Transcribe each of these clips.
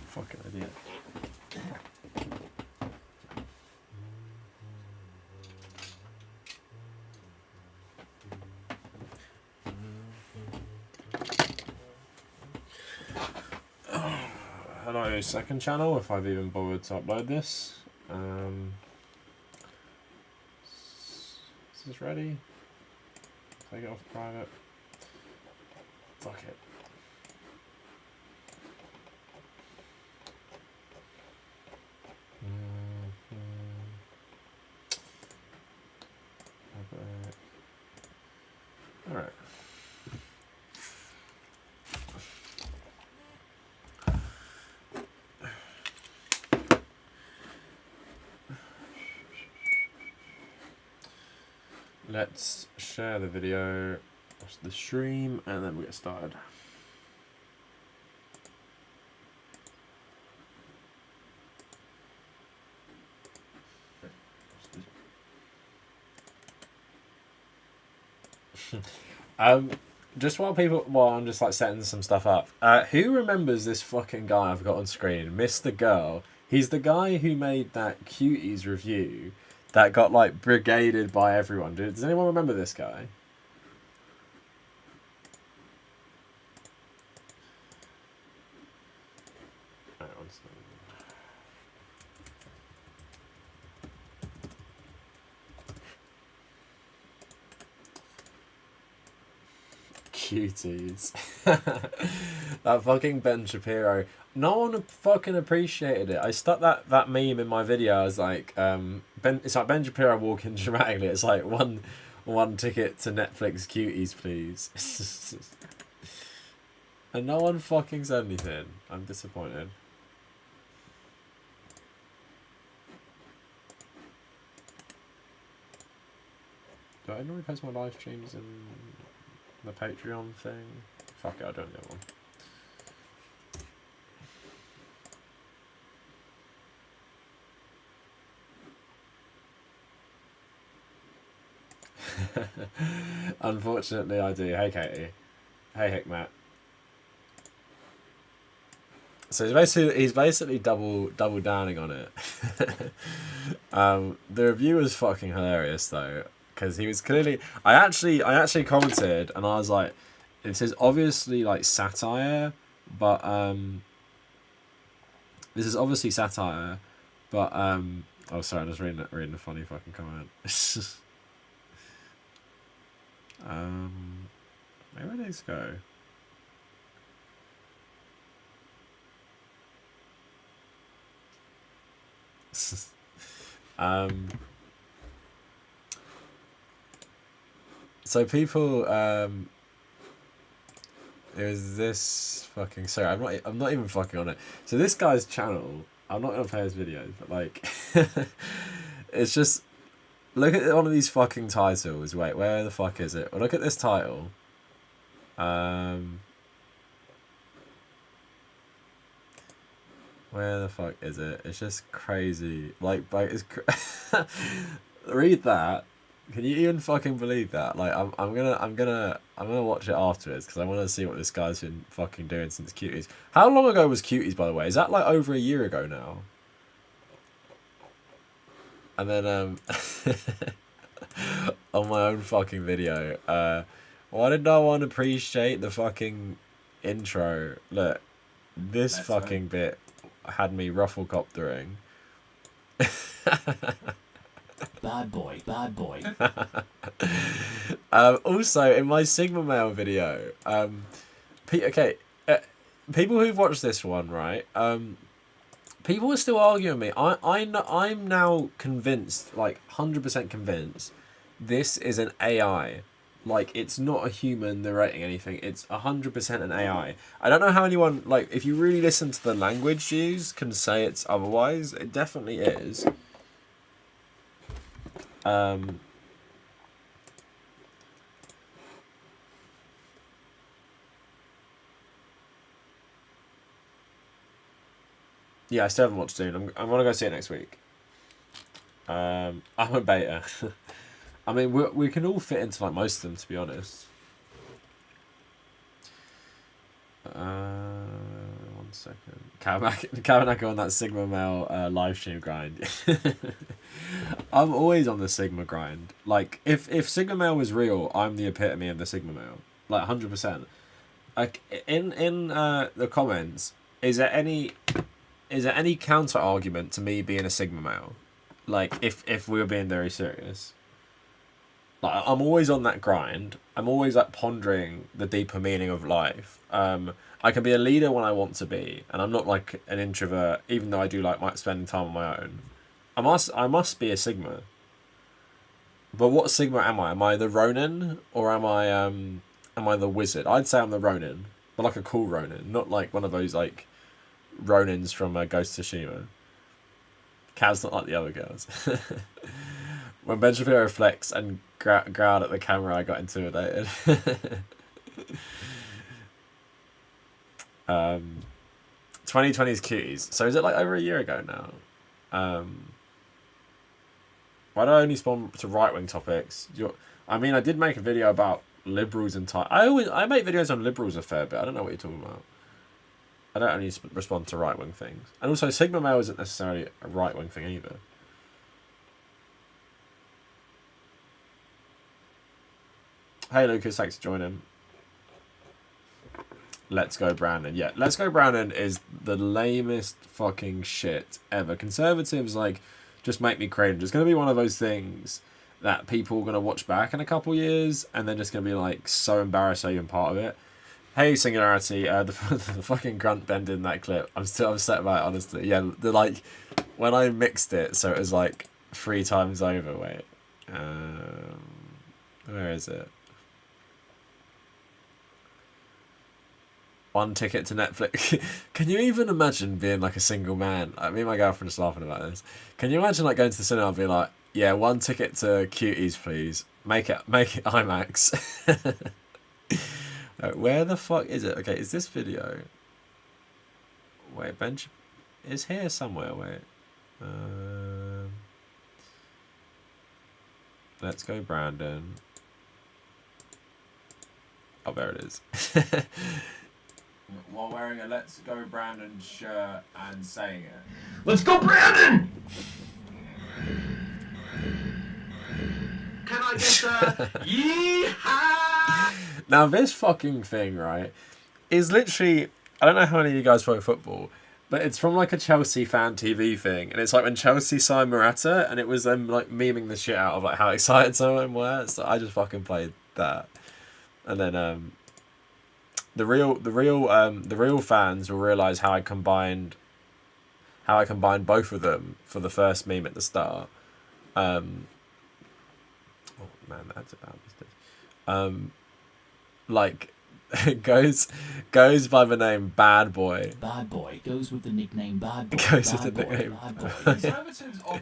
Fucking idiot. Hello, second channel, if I've even bothered to upload this. Is this ready? Take it off private. Fuck it. Alright. Let's share the video, watch the stream, and then we'll get started. Just while I'm just like setting some stuff up. Who remembers this fucking guy I've got on screen, Mr. Girl? He's the guy who made that Cuties review that got like brigaded by everyone. Does anyone remember this guy? Cuties. That fucking Ben Shapiro. No one fucking appreciated it. I stuck that meme in my video. I was like, it's like Ben Shapiro walking dramatically. It's like one ticket to Netflix Cuties, please. And no one fucking said anything. I'm disappointed. Do I normally post my live streams in the Patreon thing? Fuck it, I don't get one. Unfortunately, I do. Hey, Katie. Hey, Hickmat. So he's basically double downing on it. The review was fucking hilarious though, because he was clearly. I actually commented and I was like, this is obviously like satire, but this is obviously satire, but oh sorry, I'm just reading a funny fucking comment. Where did these go? So people there was this fucking sorry, I'm not even fucking on it. So this guy's channel, I'm not gonna play his videos, but like it's just look at one of these fucking titles. Wait, where the fuck is it? Well, look at this title. Where the fuck is it? It's just crazy. Like it's read that. Can you even fucking believe that? Like I'm gonna watch it afterwards because I want to see what this guy's been fucking doing since Cuties. How long ago was Cuties, by the way? Is that like over a year ago now? And then on my own fucking video, why did no one appreciate the fucking intro? Look, this that's fucking right. Bit had me rufflecoptering. Bad boy. Also, in my Sigma Male video, people who've watched this one, right? People are still arguing with me. I'm now convinced, like 100% convinced, this is an AI. Like, it's not a human narrating anything. It's 100% an AI. I don't know how anyone, like, if you really listen to the language used, can say it's otherwise. It definitely is. Yeah, I still haven't watched Dune. I'm gonna go see it next week. I'm a beta. I mean, we can all fit into like most of them, to be honest. One 1 second. Kavernacle on that Sigma male live stream grind. I'm always on the Sigma grind. Like, if Sigma male was real, I'm the epitome of the Sigma male. Like, 100%. Like, in the comments, is there any counter argument to me being a Sigma male? Like, if we were being very serious. Like, I'm always on that grind. I'm always like pondering the deeper meaning of life. I can be a leader when I want to be, and I'm not like an introvert, even though I do like spending time on my own. I must be a Sigma. But what Sigma am I? Am I the Ronin, or am I the wizard? I'd say I'm the Ronin, but like a cool Ronin, not like one of those like Ronins from Ghost of Tsushima. Kaz's not like the other girls. When Ben Shapiro flexed and growled at the camera, I got intimidated. 2020's cuties. So is it like over a year ago now? Why do I only spawn to right-wing topics? I mean, I did make a video about liberals and I make videos on liberals a fair bit. I don't know what you're talking about. I don't only respond to right-wing things. And also, Sigma male isn't necessarily a right-wing thing either. Hey Lucas, thanks for joining. Let's Go Brandon. Yeah, Let's Go Brandon is the lamest fucking shit ever. Conservatives, like, just make me cringe. It's going to be one of those things that people are going to watch back in a couple years and they're just going to be, like, so embarrassed they're even part of it. Hey, Singularity, the fucking grunt bend in that clip. I'm still upset about it, honestly. Yeah, like, when I mixed it, so it was, like, 3 times over. Wait. Where is it? 1 ticket to Netflix. Can you even imagine being like a single man? Like, me and my girlfriend are just laughing about this. Can you imagine like going to the cinema and being like, yeah, 1 ticket to Cuties, please. Make it IMAX. Where the fuck is it? Okay, is this video? Wait, bench is here somewhere. Wait. Let's Go Brandon. Oh, there it is. While wearing a Let's Go Brandon shirt and saying it. Let's go, Brandon! Can I get yeehaw? Now this fucking thing, right, is literally, I don't know how many of you guys follow football, but it's from like a Chelsea fan TV thing, and it's like when Chelsea signed Morata, and it was them like memeing the shit out of like how excited some of them were. So I just fucking played that, and then the real fans will realize how I combined both of them for the first meme at the start. Oh man, that's about this. Like goes by the name Bad Boy. Bad Boy goes with the nickname Bad Boy. Goes with the nickname. Bad Boy.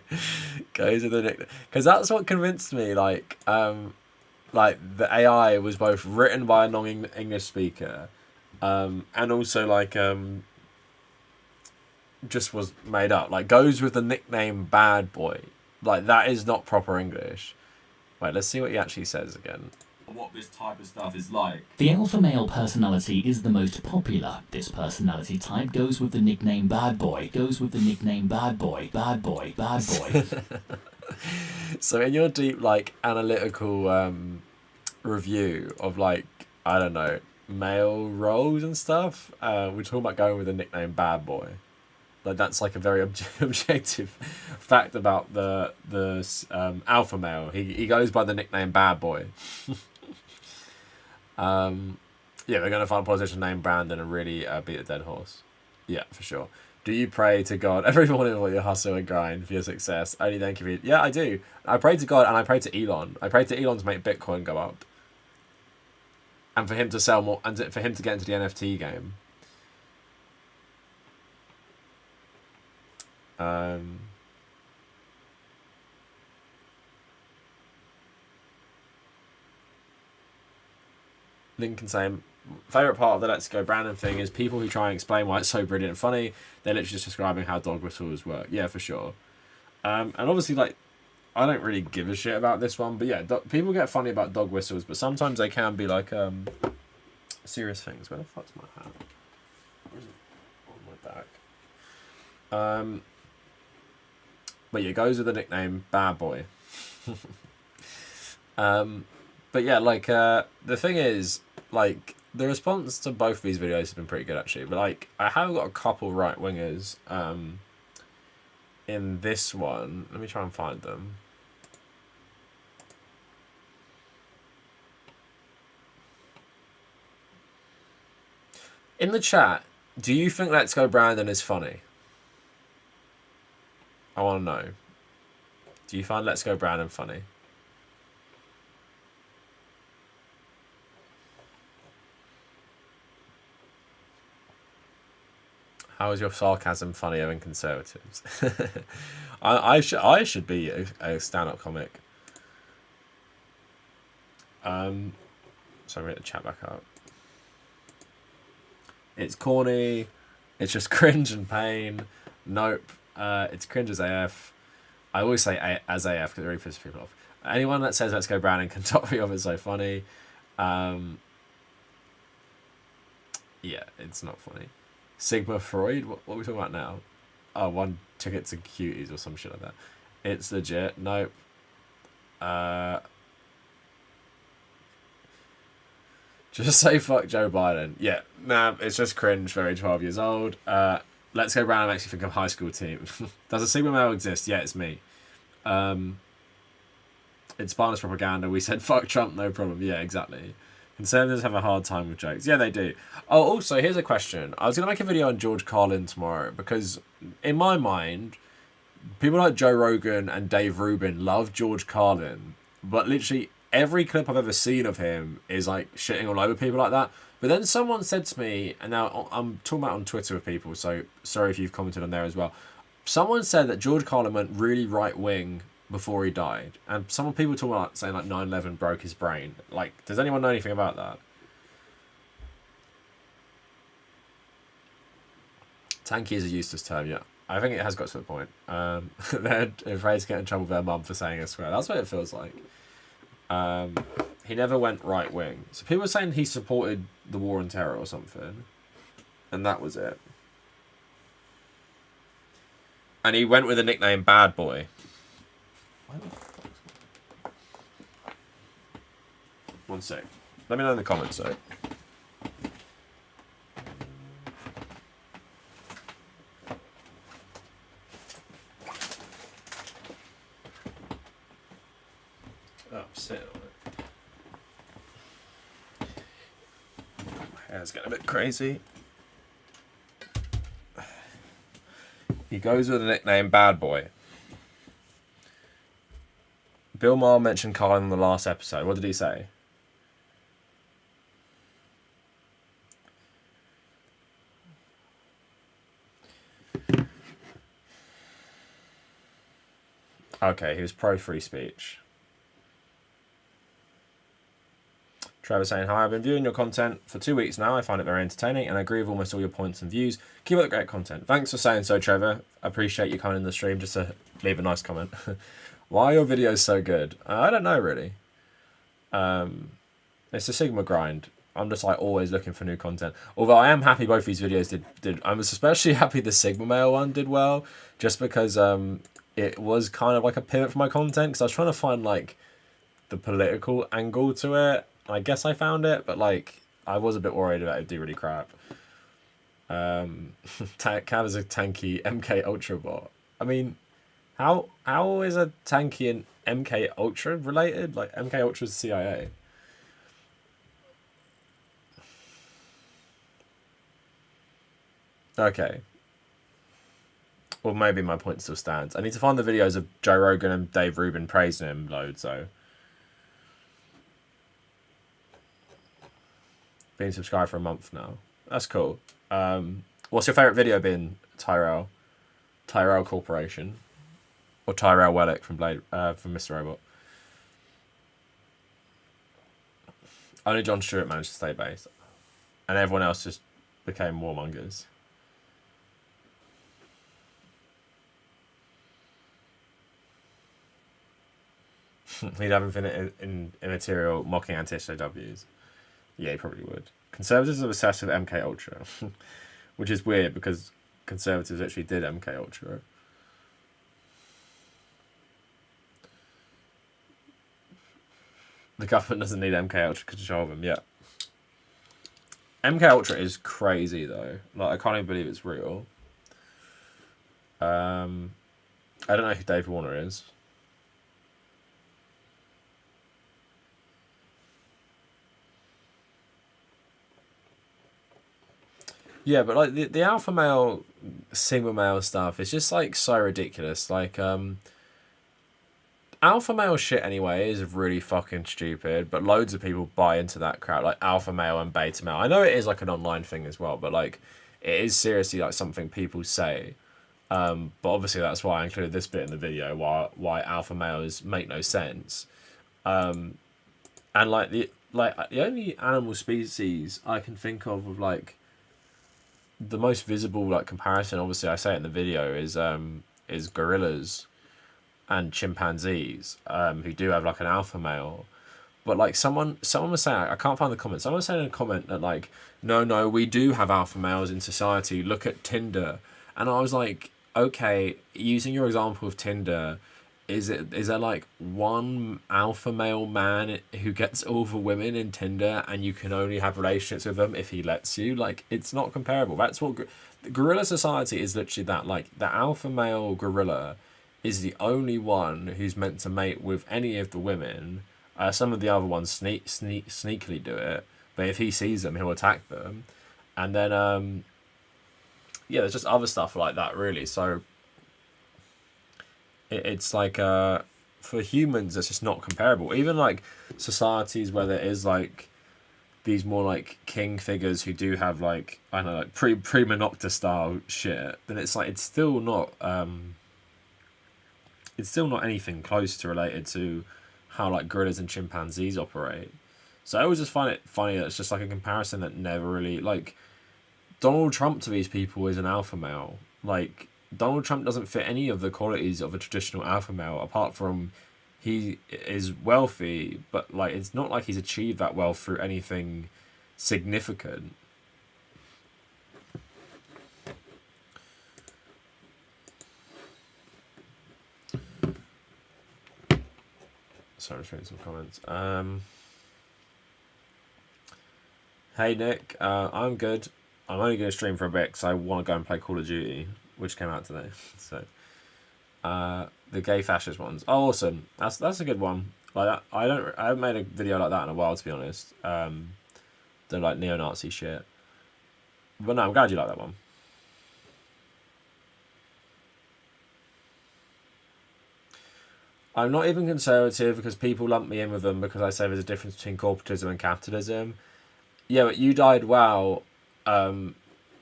Goes with the nickname, because that's what convinced me. Like the AI was both written by a non-English speaker, and also like just was made up. Like goes with the nickname Bad Boy. Like that is not proper English. Wait, let's see what he actually says again. What this type of stuff is like. The alpha male personality is the most popular. This personality type goes with the nickname Bad Boy. Goes with the nickname Bad Boy. Bad Boy. Bad Boy. So in your deep like analytical review of like, I don't know, male roles and stuff, we're talking about going with the nickname Bad Boy. Like that's like a very objective fact about the alpha male. He goes by the nickname Bad Boy. Yeah, we're gonna find a politician named Brandon and really beat a dead horse. Yeah, for sure. Do you pray to God every morning for your hustle and grind for your success? Only thank you for. Yeah, I do. I pray to God and I pray to Elon. I pray to Elon to make Bitcoin go up, and for him to sell more, and for him to get into the NFT game. Lincoln saying, favourite part of the Let's Go Brandon thing is people who try and explain why it's so brilliant and funny. They're literally just describing how dog whistles work. Yeah, for sure. And obviously, like, I don't really give a shit about this one, but yeah, people get funny about dog whistles, but sometimes they can be like serious things. Where the fuck's my hat? Where is it? Oh But yeah, it goes with the nickname Bad Boy. But yeah, like the thing is, like the response to both of these videos has been pretty good actually. But like I have got a couple right wingers in this one. Let me try and find them. In the chat, do you think Let's Go Brandon is funny? I want to know. Do you find Let's Go Brandon funny? How is your sarcasm funnier than conservatives? I should be a stand-up comic. So I'm going to chat back up. It's corny. It's just cringe and pain. Nope. It's cringe as AF. I always say as AF because it really pisses people off. Anyone that says Let's Go Brandon can top me off. It's so funny. Yeah, it's not funny. Sigma Freud? What are we talking about now? Oh, one ticket to cuties or some shit like that. It's legit. Nope. Just say fuck Joe Biden. Yeah, nah, it's just cringe, very 12 years old. Let's Go Brandon makes you think of high school team. Does a Sigma male exist? Yeah, it's me. It's Spartan's propaganda. We said fuck Trump, no problem. Yeah, exactly. Conservatives have a hard time with jokes. Yeah, they do. Oh, also, here's a question. I was going to make a video on George Carlin tomorrow because, in my mind, people like Joe Rogan and Dave Rubin love George Carlin, but literally every clip I've ever seen of him is like shitting all over people like that. But then someone said to me, and now I'm talking about on Twitter with people, so sorry if you've commented on there as well. Someone said that George Carlin went really right-wing before he died. And some people talking about saying like 9/11 broke his brain. Like, does anyone know anything about that? Tanky is a useless term, yeah. I think it has got to the point. They're afraid to get in trouble with their mum for saying a swear. That's what it feels like. He never went right wing. So people are saying he supported the war on terror or something. And that was it. And he went with the nickname Bad Boy. One sec. Let me know in the comments though. Oh, sit on it. My hair's getting a bit crazy. He goes with the nickname Bad Boy. Bill Maher mentioned Carlin in the last episode. What did he say? Okay, he was pro free speech. Trevor saying, hi, I've been viewing your content for 2 weeks now. I find it very entertaining and I agree with almost all your points and views. Keep up the great content. Thanks for saying so, Trevor. I appreciate you coming in the stream just to leave a nice comment. Why are your videos so good? I don't know, really. It's a Sigma grind. I'm just like always looking for new content. Although I am happy both these videos did. I was especially happy the Sigma male one did well, just because it was kind of like a pivot for my content, because I was trying to find like the political angle to it. I guess I found it, but like I was a bit worried about it do really crap. Cav is a tanky MK Ultra bot. I mean, how is a tanky and MK Ultra related? Like MK Ultra's CIA. Okay. Well, maybe my point still stands. I need to find the videos of Joe Rogan and Dave Rubin praising him loads, though. Been subscribed for a month now. That's cool. What's your favourite video been, Tyrell? Tyrell Corporation? Or Tyrell Wellick from Mr. Robot? Only Jon Stewart managed to stay based. And everyone else just became warmongers. He'd have infinite immaterial mocking anti-SJWs. Yeah, he probably would. Conservatives are obsessed with MK Ultra, which is weird because conservatives actually did MK Ultra. The government doesn't need MK Ultra to control them. Yeah. MK Ultra is crazy though. Like I can't even believe it's real. I don't know who Dave Warner is. Yeah, but like the alpha male, sigma male stuff is just like so ridiculous. Like alpha male shit anyway is really fucking stupid, but loads of people buy into that crowd, like alpha male and beta male. I know it is like an online thing as well, but like it is seriously like something people say. But obviously that's why I included this bit in the video, why alpha males make no sense. And like the only animal species I can think of like the most visible like comparison, obviously I say it in the video, is gorillas and chimpanzees, who do have like an alpha male. But like someone was saying, I can't find the comment, someone was saying in a comment that like no, we do have alpha males in society, look at Tinder. And I was like, okay, using your example of Tinder, is there like one alpha male man who gets all the women in Tinder and you can only have relationships with them if he lets you? Like, it's not comparable. That's what gorilla society is, literally that. Like, the alpha male gorilla is the only one who's meant to mate with any of the women. Some of the other ones sneakily do it, but if he sees them, he'll attack them. And then yeah, there's just other stuff like that, really. So it's like for humans, it's just not comparable. Even like societies where there is like these more like king figures who do have like, I don't know, like prima nocta style shit, then it's like it's still not anything close to related to how like gorillas and chimpanzees operate. So I always just find it funny that it's just like a comparison that never really, like, Donald Trump to these people is an alpha male. Like, Donald Trump doesn't fit any of the qualities of a traditional alpha male, apart from he is wealthy, but like it's not like he's achieved that wealth through anything significant. Sorry, I'm just reading some comments. Hey Nick, I'm good. I'm only going to stream for a bit because I want to go and play Call of Duty, which came out today. So, the gay fascist ones. Oh, awesome. That's a good one. Like I haven't made a video like that in a while, to be honest. The like neo-Nazi shit. But no, I'm glad you like that one. I'm not even conservative because people lump me in with them because I say there's a difference between corporatism and capitalism. Yeah, but you died well.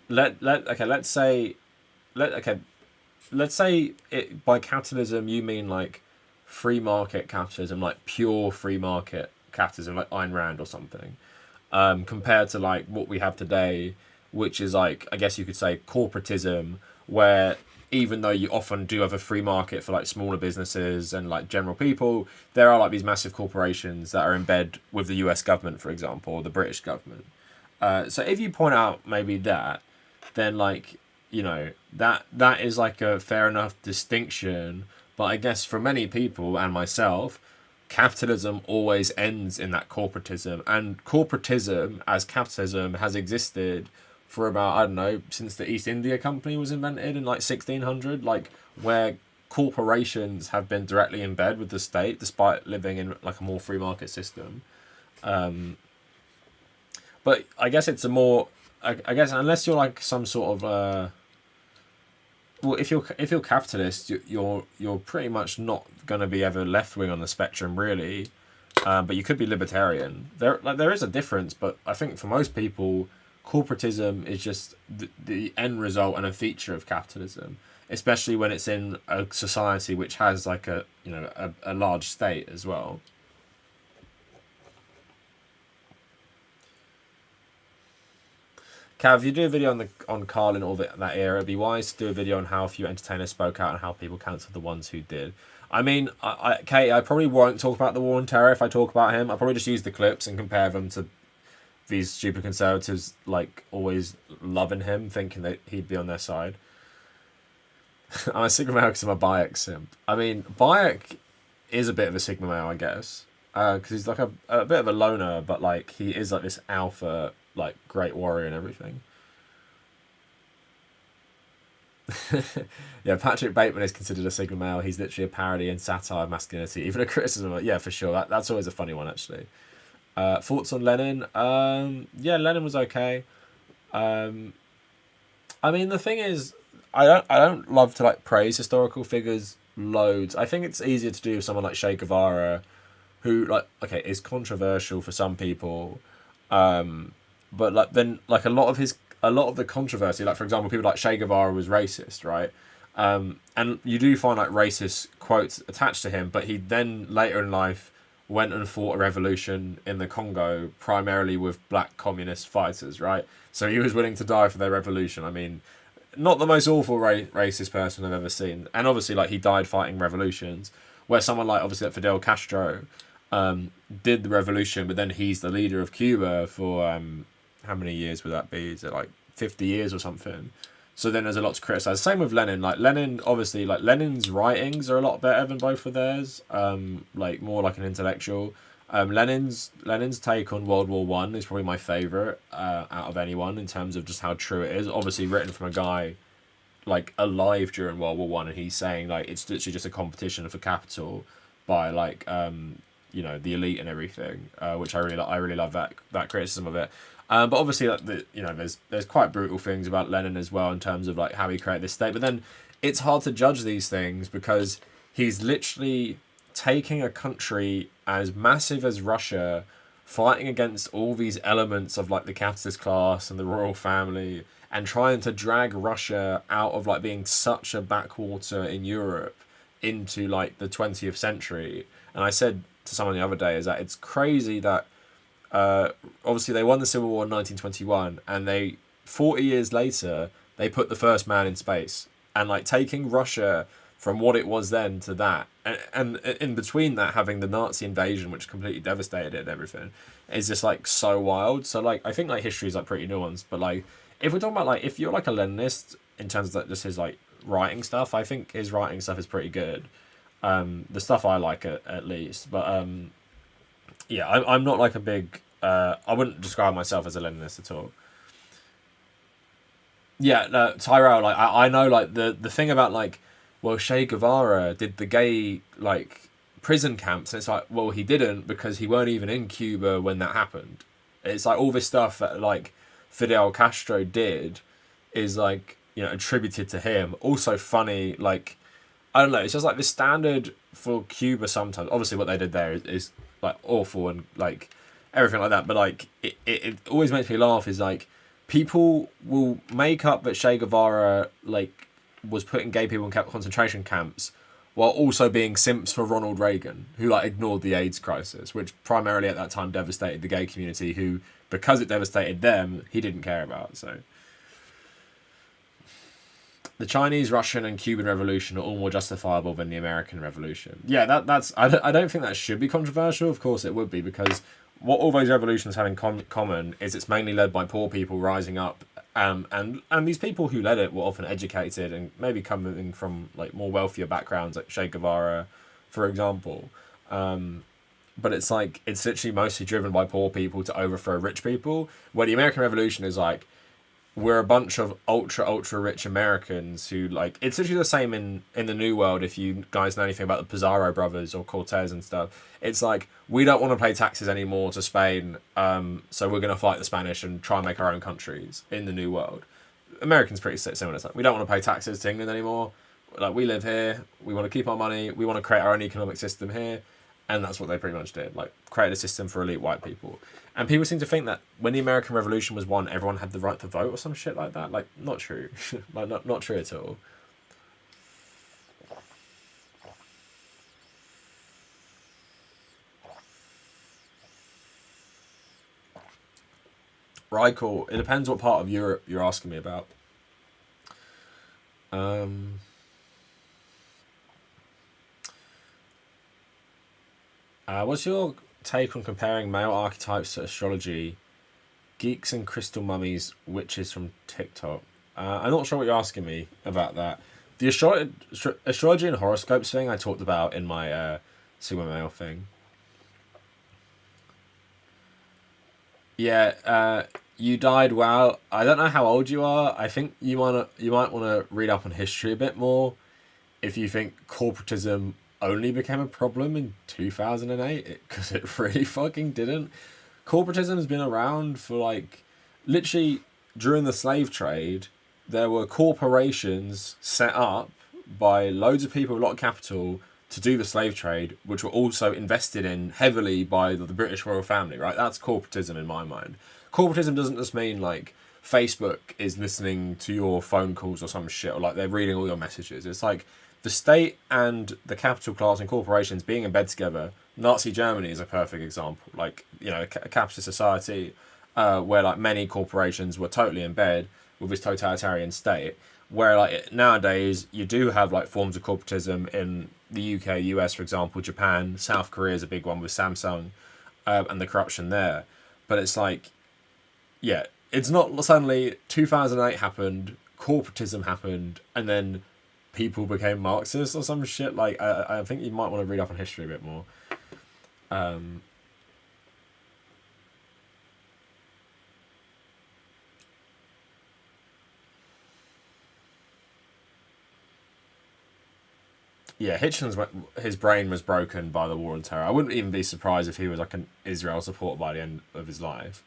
Let's say it, by capitalism you mean like free market capitalism, like pure free market capitalism, like Ayn Rand or something, compared to like what we have today, which is like, I guess you could say corporatism, where even though you often do have a free market for like smaller businesses and like general people, there are like these massive corporations that are in bed with the US government, for example, or the British government. So if you point out maybe that, then like, you know, that is like a fair enough distinction. But I guess for many people and myself, capitalism always ends in that corporatism. And corporatism as capitalism has existed for about, I don't know, since the East India Company was invented in like 1600, like where corporations have been directly in bed with the state despite living in like a more free market system. But I guess it's a more, I guess unless you're like some sort of well, if you're capitalist, you're pretty much not going to be ever left wing on the spectrum, really. But you could be libertarian. There is a difference, but I think for most people, corporatism is just the end result and a feature of capitalism, especially when it's in a society which has like a large state as well. Cav, if you do a video on Carlin or that era, it'd be wise to do a video on how a few entertainers spoke out and how people cancelled the ones who did. I mean, Kate, I probably won't talk about the war on terror if I talk about him. I'll probably just use the clips and compare them to these stupid conservatives, like, always loving him, thinking that he'd be on their side. I'm a Sigma male because I'm a Bayek simp. I mean, Bayek is a bit of a Sigma male, I guess. Because he's like a bit of a loner, but like he is like this alpha, like great warrior and everything. Yeah, Patrick Bateman is considered a Sigma male. He's literally a parody and satire of masculinity, even a criticism. Yeah, for sure. That's always a funny one, actually. Thoughts on Lenin? Yeah, Lenin was okay. I mean, the thing is, I don't love to like praise historical figures loads. I think it's easier to do with someone like Che Guevara, who like okay is controversial for some people, but like then like a lot of the controversy, like for example, people like Che Guevara was racist, right? And you do find like racist quotes attached to him, but he then later in life went and fought a revolution in the Congo, primarily with black communist fighters, right? So he was willing to die for their revolution. I mean, not the most awful racist person I've ever seen. And obviously, like, he died fighting revolutions, where someone like, obviously, like Fidel Castro did the revolution, but then he's the leader of Cuba for, how many years would that be? Is it like 50 years or something? So then there's a lot to criticize. Same with Lenin. Like Lenin, obviously, like Lenin's writings are a lot better than both of theirs. Like more like an intellectual. Lenin's take on World War One is probably my favorite out of anyone in terms of just how true it is. Obviously, written from a guy like alive during World War One, and he's saying like it's literally just a competition for capital by like you know the elite and everything, which I really love that criticism of it. But obviously, like you know, there's quite brutal things about Lenin as well in terms of like how he created this state. But then it's hard to judge these things because he's literally taking a country as massive as Russia, fighting against all these elements of like the capitalist class and the royal family, and trying to drag Russia out of like being such a backwater in Europe into like the 20th century. And I said to someone the other day is that it's crazy that obviously they won the Civil War in 1921, and they 40 years later they put the first man in space, and like taking Russia from what it was then to that, and in between that having the Nazi invasion which completely devastated it and everything is just like so wild. So like I think like history is like pretty nuanced, but like if we're talking about like if you're like a Leninist in terms of like, just his like writing stuff, I think his writing stuff is pretty good. The stuff I like at least, but yeah, I'm not like a big I wouldn't describe myself as a Leninist at all. Yeah, no, Tyrell, like I know like the thing about like, well, Che Guevara did the gay like prison camps, and it's like, well, he didn't because he weren't even in Cuba when that happened. It's like all this stuff that like Fidel Castro did is like, you know, attributed to him. Also funny, like I don't know, it's just like the standard for Cuba sometimes. Obviously what they did there is like awful and like everything like that, but like it always makes me laugh is like people will make up that Che Guevara like was putting gay people in concentration camps while also being simps for Ronald Reagan, who like ignored the AIDS crisis, which primarily at that time devastated the gay community, who because it devastated them he didn't care about. So the Chinese, Russian, and Cuban Revolution are all more justifiable than the American Revolution. Yeah, that's I don't think that should be controversial. Of course it would be, because what all those revolutions have in common is it's mainly led by poor people rising up, and these people who led it were often educated and maybe coming from like more wealthier backgrounds, like Che Guevara, for example. But it's like it's literally mostly driven by poor people to overthrow rich people. Where the American Revolution is like, we're a bunch of ultra rich Americans who like it's literally the same in the New World. If you guys know anything about the Pizarro brothers or Cortez and stuff, it's like we don't want to pay taxes anymore to Spain, so we're going to fight the Spanish and try and make our own countries in the New World. Americans pretty similar. It's like we don't want to pay taxes to England anymore. Like we live here, we want to keep our money, we want to create our own economic system here, and that's what they pretty much did. Like create a system for elite white people. And people seem to think that when the American Revolution was won, everyone had the right to vote or some shit like that. Like, not true. Like, not true at all. Right, cool. It depends what part of Europe you're asking me about. What's your take on comparing male archetypes to astrology, geeks and crystal mummies, witches from TikTok? I'm not sure what you're asking me about that. The astrology and horoscopes thing I talked about in my Sigma Male thing. Yeah, you died. Wow, I don't know how old you are. I think you might want to read up on history a bit more if you think corporatism only became a problem in 2008, because it really fucking didn't. Corporatism has been around for like literally during the slave trade. There were corporations set up by loads of people with a lot of capital to do the slave trade, which were also invested in heavily by the British royal family, right? That's corporatism in my mind. Corporatism doesn't just mean like Facebook is listening to your phone calls or some shit, or like they're reading all your messages. It's like the state and the capital class and corporations being in bed together. Nazi Germany is a perfect example. Like, you know, a capitalist society where like many corporations were totally in bed with this totalitarian state. Where like nowadays you do have like forms of corporatism in the UK, US, for example, Japan, South Korea is a big one with Samsung, and the corruption there. But it's like, yeah, it's not suddenly 2008 happened, corporatism happened, and then people became Marxists or some shit. Like, I think you might want to read up on history a bit more. Yeah, Hitchens, his brain was broken by the war on terror. I wouldn't even be surprised if he was like an Israel supporter by the end of his life.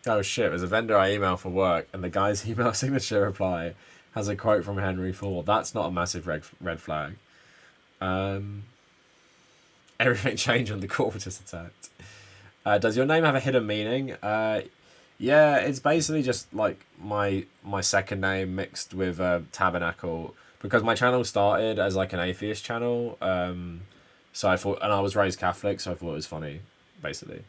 Oh shit, there's a vendor I email for work, and the guy's email signature reply has a quote from Henry Ford. That's not a massive red flag. Everything changed when the corporatist attacked. Does your name have a hidden meaning? Yeah, it's basically just like my second name mixed with Tabernacle, because my channel started as like an atheist channel. So I thought, and I was raised Catholic, so I thought it was funny, basically.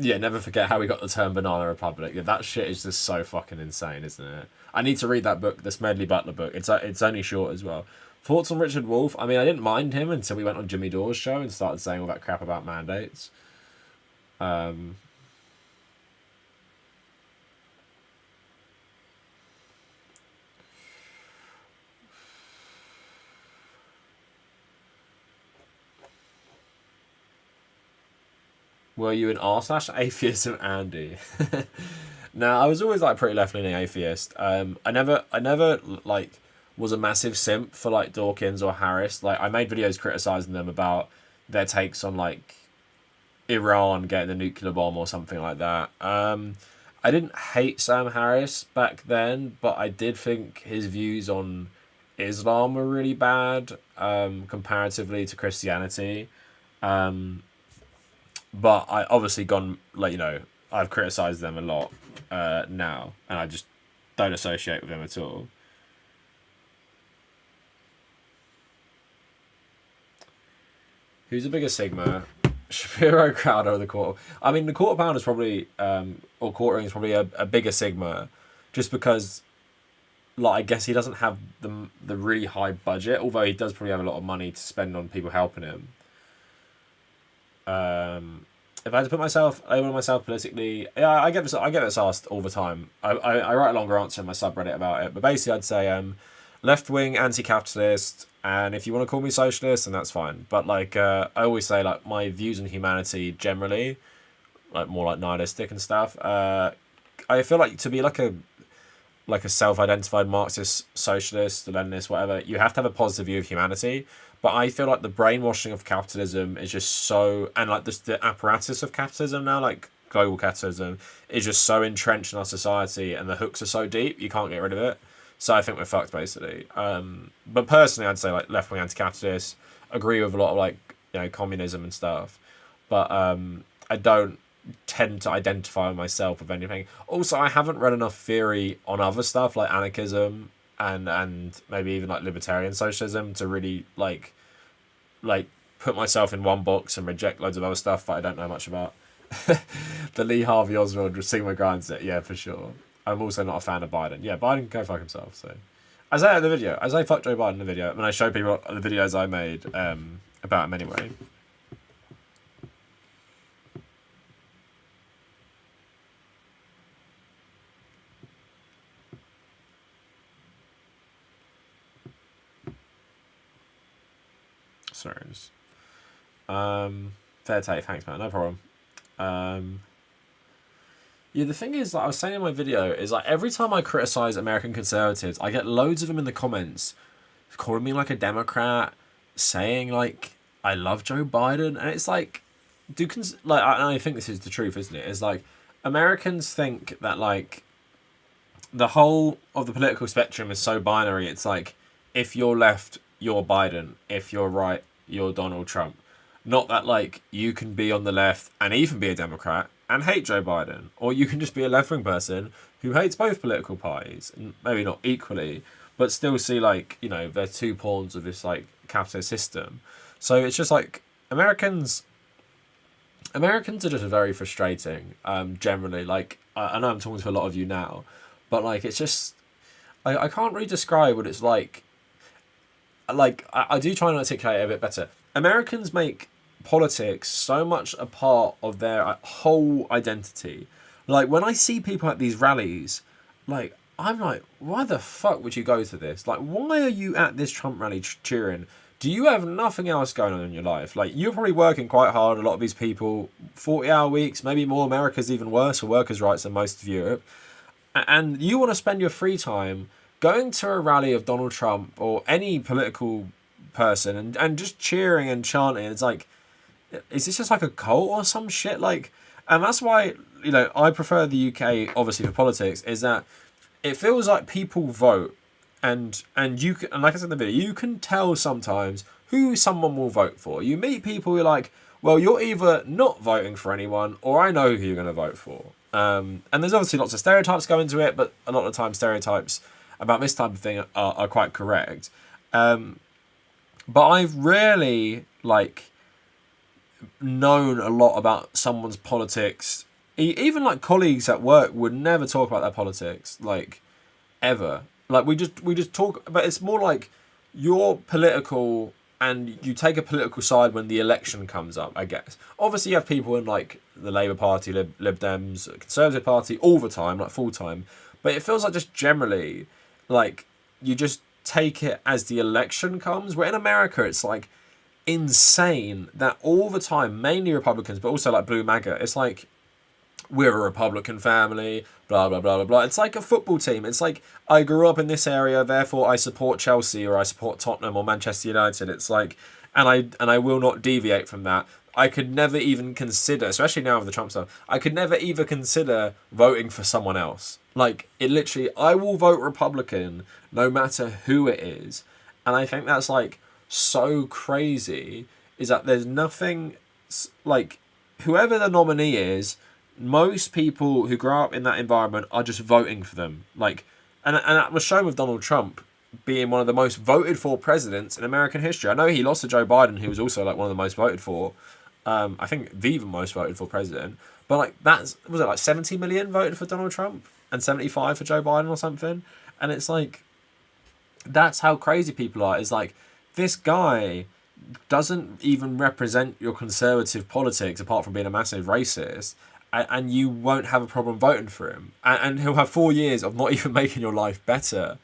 Yeah, never forget how we got the term Banana Republic. Yeah, that shit is just so fucking insane, isn't it? I need to read that book, the Smedley Butler book. It's only short as well. Thoughts on Richard Wolff? I mean, I didn't mind him until we went on Jimmy Dore's show and started saying all that crap about mandates. Were you an r/atheism Andy? No, I was always like pretty left leaning atheist. I never like was a massive simp for like Dawkins or Harris. Like I made videos criticizing them about their takes on like Iran getting the nuclear bomb or something like that. I didn't hate Sam Harris back then, but I did think his views on Islam were really bad comparatively to Christianity. But I obviously gone like, you know, I've criticized them a lot now, and I just don't associate with them at all. Who's a bigger Sigma? Shapiro, Crowder, or the Quarter? I mean, the Quarter Pound is probably, or Quartering is probably a bigger Sigma, just because, like, I guess he doesn't have the really high budget, although he does probably have a lot of money to spend on people helping him. If I had to put myself over myself politically, yeah, I get this asked all the time. I write a longer answer in my subreddit about it, but basically I'd say left wing, anti-capitalist, and if you want to call me socialist, then that's fine. But like I always say, like my views on humanity generally, like more like nihilistic and stuff. I feel like to be like a self-identified Marxist, socialist, Leninist, whatever, you have to have a positive view of humanity. But I feel like the brainwashing of capitalism is just so, and like the apparatus of capitalism now, like global capitalism, is just so entrenched in our society, and the hooks are so deep, you can't get rid of it. So I think we're fucked, basically. But personally, I'd say like left-wing anti-capitalist, agree with a lot of like, you know, communism and stuff. But I don't tend to identify myself with anything. Also, I haven't read enough theory on other stuff like anarchism and maybe even like libertarian socialism to really like put myself in one box and reject loads of other stuff that I don't know much about. The Lee Harvey Oswald Sigma grinds it, yeah, for sure. I'm also not a fan of Biden. Yeah, Biden can go fuck himself. So, as I in the video, as I fuck Joe Biden in the video, when I show people the videos I made about him anyway. Sorry. Fair take, thanks man, no problem. Yeah, the thing is, like I was saying in my video, is like every time I criticize American conservatives, I get loads of them in the comments calling me like a Democrat, saying like I love Joe Biden, and it's like, I think this is the truth, isn't it? It's like Americans think that like the whole of the political spectrum is so binary. It's like if you're left, you're Biden. If you're right, you're Donald Trump. Not that like you can be on the left and even be a Democrat and hate Joe Biden, or you can just be a left-wing person who hates both political parties, and maybe not equally, but still see like, you know, they're two pawns of this like capitalist system. So it's just like Americans are just very frustrating. Generally, like I know I'm talking to a lot of you now, but like it's just I can't really describe what it's like. Like I do try and articulate it a bit better. Americans make politics so much a part of their whole identity. Like when I see people at these rallies, like I'm like, why the fuck would you go to this? Like, why are you at this Trump rally cheering? Do you have nothing else going on in your life? Like, you're probably working quite hard. A lot of these people, 40-hour weeks, maybe more. America's even worse for workers' rights than most of Europe. And you want to spend your free time going to a rally of Donald Trump or any political person and just cheering and chanting. It's like, is this just like a cult or some shit? Like, and that's why, you know, I prefer the UK obviously for politics, is that it feels like people vote and you can, and like I said in the video, you can tell sometimes who someone will vote for. You meet people who are like, well, you're either not voting for anyone or I know who you're going to vote for. And there's obviously lots of stereotypes go into it, but a lot of the time stereotypes about this type of thing are quite correct. But I've rarely like known a lot about someone's politics. Even like colleagues at work would never talk about their politics, like ever. Like we just talk, but it's more like you're political and you take a political side when the election comes up, I guess. Obviously you have people in like the Labour Party, Lib Dems, Conservative Party all the time, like full time. But it feels like just generally, like you just take it as the election comes. Where in America it's like insane that all the time, mainly Republicans, but also like Blue MAGA, it's like we're a Republican family, blah, blah, blah, blah, blah. It's like a football team. It's like, I grew up in this area, therefore I support Chelsea or I support Tottenham or Manchester United. It's like, and I will not deviate from that. I could never even consider, especially now with the Trump stuff, I could never even consider voting for someone else. Like, it literally, I will vote Republican no matter who it is. And I think that's like so crazy, is that there's nothing, like, whoever the nominee is, most people who grow up in that environment are just voting for them. Like, and that was shown with Donald Trump being one of the most voted for presidents in American history. I know he lost to Joe Biden, who was also like one of the most voted for. I think the most voted for president. But like was it like 70 million voted for Donald Trump and 75 for Joe Biden or something? And it's like, that's how crazy people are. It's like, this guy doesn't even represent your conservative politics apart from being a massive racist. And you won't have a problem voting for him. And he'll have 4 years of not even making your life better,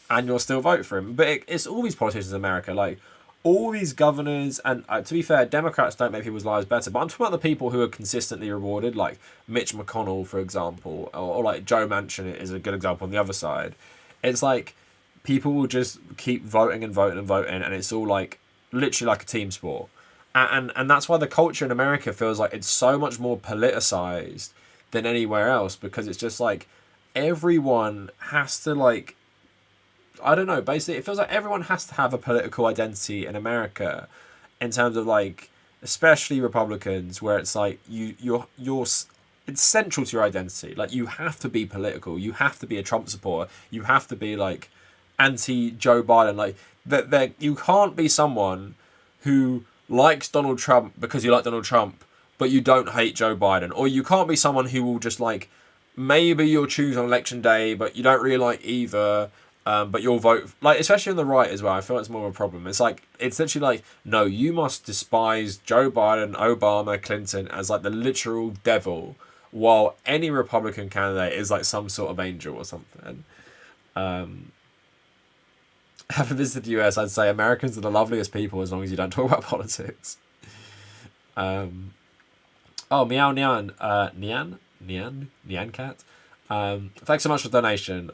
and you'll still vote for him. But it's all these politicians in America, like all these governors, and to be fair, Democrats don't make people's lives better, but I'm talking about the people who are consistently rewarded, like Mitch McConnell, for example, or like Joe Manchin is a good example on the other side. It's like people will just keep voting and voting and voting, and it's all like literally like a team sport. And that's why the culture in America feels like it's so much more politicized than anywhere else, because it's just like everyone has to like, I don't know, basically it feels like everyone has to have a political identity in America, in terms of like, especially Republicans, where it's like you're it's central to your identity. Like you have to be political, you have to be a Trump supporter, you have to be like anti Joe Biden, like that you can't be someone who likes Donald Trump because you like Donald Trump, but you don't hate Joe Biden. Or you can't be someone who will just like, maybe you'll choose on election day, but you don't really like either. But you'll vote, like, especially on the right as well. I feel it's more of a problem. It's like, it's literally like, no, you must despise Joe Biden, Obama, Clinton as like the literal devil, while any Republican candidate is like some sort of angel or something. Having visited the US, I'd say Americans are the loveliest people as long as you don't talk about politics. Oh, Meow Nyan, Nyan Cat. Thanks so much for the donation.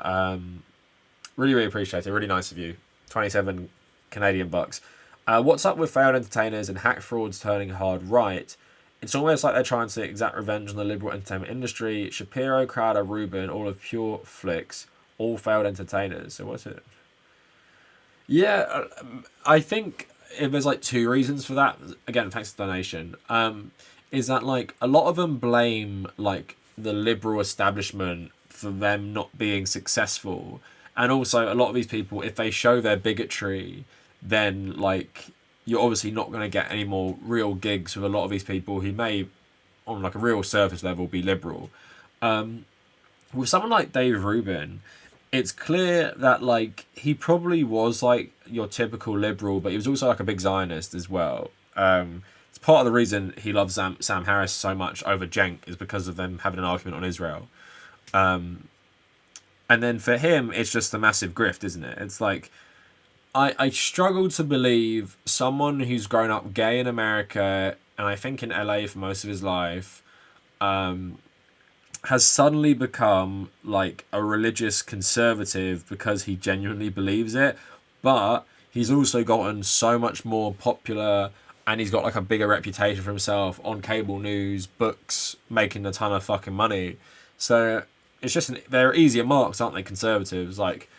Really appreciate it. Really nice of you. 27 Canadian bucks. What's up with failed entertainers and hack frauds turning hard right? It's almost like they're trying to exact revenge on the liberal entertainment industry. Shapiro, Crowder, Rubin, all of Pure Flicks, all failed entertainers. So what's it? Yeah, I think there's like two reasons for that. Again, thanks for the donation. Is that like a lot of them blame like the liberal establishment for them not being successful. And also, a lot of these people, if they show their bigotry, then like you're obviously not going to get any more real gigs with a lot of these people who may, on like a real surface level, be liberal. With someone like Dave Rubin, it's clear that like he probably was like your typical liberal, but he was also like a big Zionist as well. It's part of the reason he loves Sam Harris so much over Cenk is because of them having an argument on Israel. And then for him, it's just a massive grift, isn't it? It's like, I struggle to believe someone who's grown up gay in America, and I think in LA for most of his life, has suddenly become like a religious conservative because he genuinely believes it. But he's also gotten so much more popular, and he's got like a bigger reputation for himself on cable news, books, making a ton of fucking money. So it's just they're easier marks, aren't they? Conservatives, like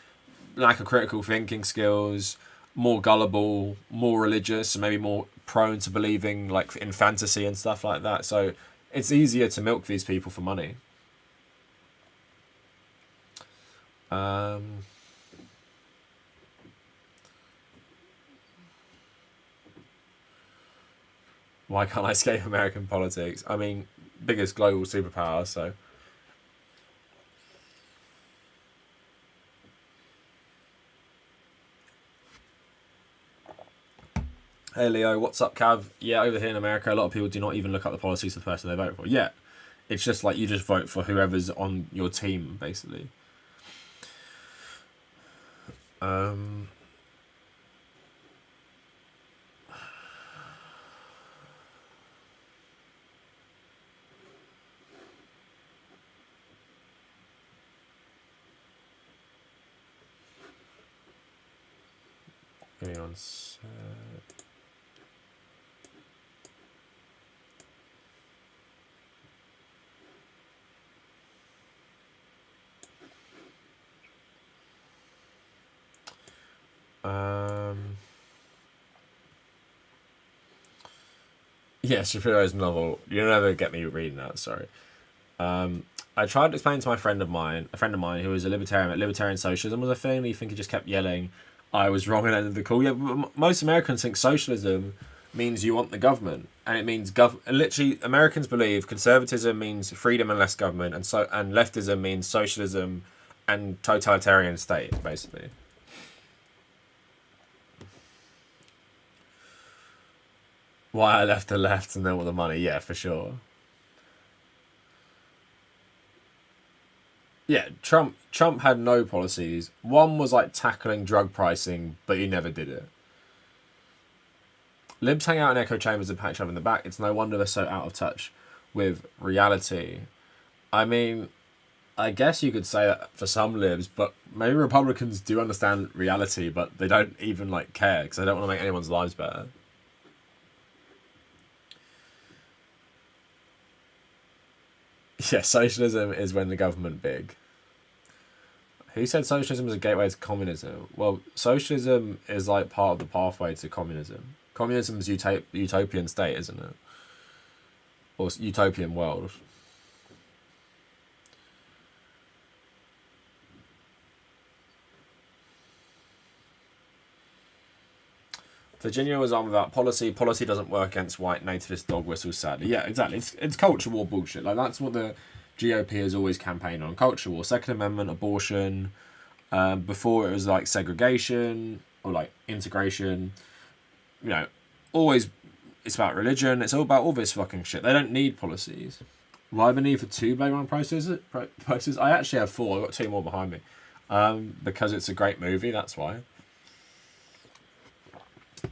lack of critical thinking skills, more gullible, more religious, and maybe more prone to believing like in fantasy and stuff like that. So it's easier to milk these people for money. Why can't I escape American politics? I mean, biggest global superpower, so. Hey Leo, what's up, Cav? Yeah, over here in America, a lot of people do not even look up the policies of the person they vote for. Yeah, it's just like you just vote for whoever's on your team, basically. Give me one sec. Yeah, Shapiro's novel. You'll never get me reading that, sorry. I tried to explain to a friend of mine who was a libertarian, that libertarian socialism was a thing, and he think he just kept yelling, I was wrong and ended the call. Yeah, most Americans think socialism means you want the government, and it means literally, Americans believe conservatism means freedom and less government, and leftism means socialism and totalitarian state, basically. Why I left the left and then want the money, yeah, for sure. Yeah, Trump had no policies. One was like tackling drug pricing, but he never did it. Libs hang out in echo chambers and pat each other in the back. It's no wonder they're so out of touch with reality. I mean, I guess you could say that for some libs, but maybe Republicans do understand reality, but they don't even like care because they don't want to make anyone's lives better. Yeah, socialism is when the government big. Who said socialism is a gateway to communism? Well, socialism is like part of the pathway to communism. Communism is utopian state, isn't it? Or utopian world. Virginia was on about policy. Policy doesn't work against white nativist dog whistles, sadly. Yeah, exactly. It's culture war bullshit. Like, that's what the GOP has always campaigned on. Culture war, Second Amendment, abortion. Before it was like segregation or like integration. You know, always it's about religion. It's all about all this fucking shit. They don't need policies. Why have a need for 2 Blade Runner posters? I actually have 4. I've got 2 more behind me. Because it's a great movie, that's why.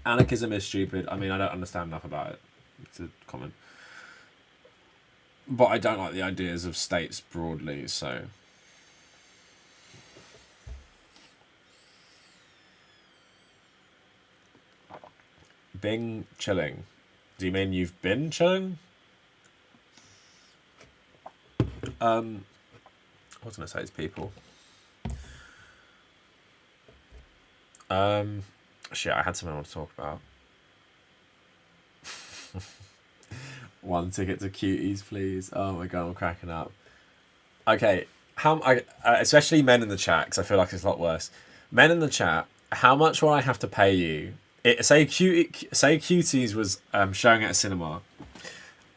Anarchism is stupid. I mean, I don't understand enough about it. It's a comment. But I don't like the ideas of states broadly, so... Bing chilling. Do you mean you've been chilling? What was I going to say to people? Shit, I had something I want to talk about. 1 ticket to Cuties, please. Oh my god, I'm cracking up. Okay, especially men in the chat, because I feel like it's a lot worse. Men in the chat, how much will I have to pay you? Say Cuties was showing at a cinema,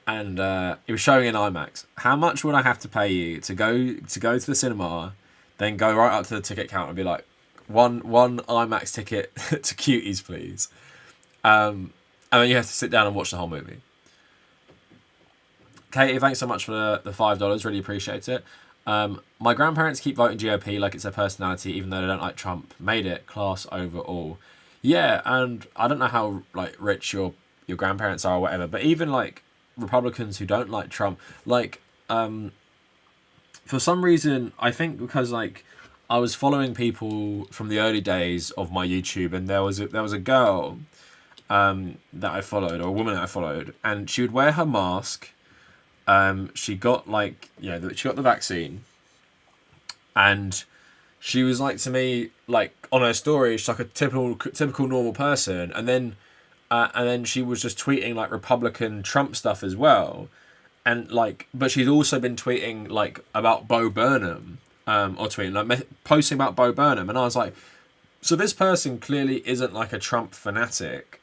and it was showing in IMAX. How much would I have to pay you to go to the cinema, then go right up to the ticket counter and be like, one IMAX ticket to Cuties, please, and then you have to sit down and watch the whole movie. Katie, thanks so much for the $5. Really appreciate it. My grandparents keep voting GOP like it's their personality, even though they don't like Trump. Made it class overall. Yeah, and I don't know how like rich your grandparents are or whatever, but even like Republicans who don't like Trump, like for some reason, I think because like I was following people from the early days of my YouTube, and there was a girl that I followed, or a woman that I followed, and she would wear her mask. She got like, you know, she got the vaccine, and she was like to me, like on her story, she's like a typical normal person, and then she was just tweeting like Republican Trump stuff as well, and like, but she'd also been tweeting like about Bo Burnham, or tweeting like posting about Bo Burnham, and I was like, so this person clearly isn't like a Trump fanatic,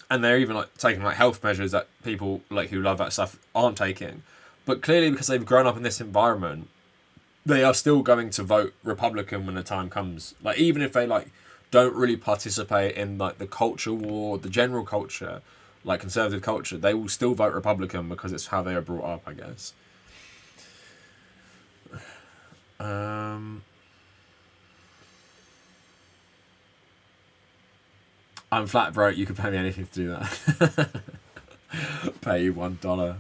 and they're even like taking like health measures that people like who love that stuff aren't taking, but clearly because they've grown up in this environment, they are still going to vote Republican when the time comes. Like, even if they like don't really participate in like the culture war, the general culture, like conservative culture, they will still vote Republican because it's how they are brought up, I guess. I'm flat broke. You can pay me anything to do that. Pay you $1.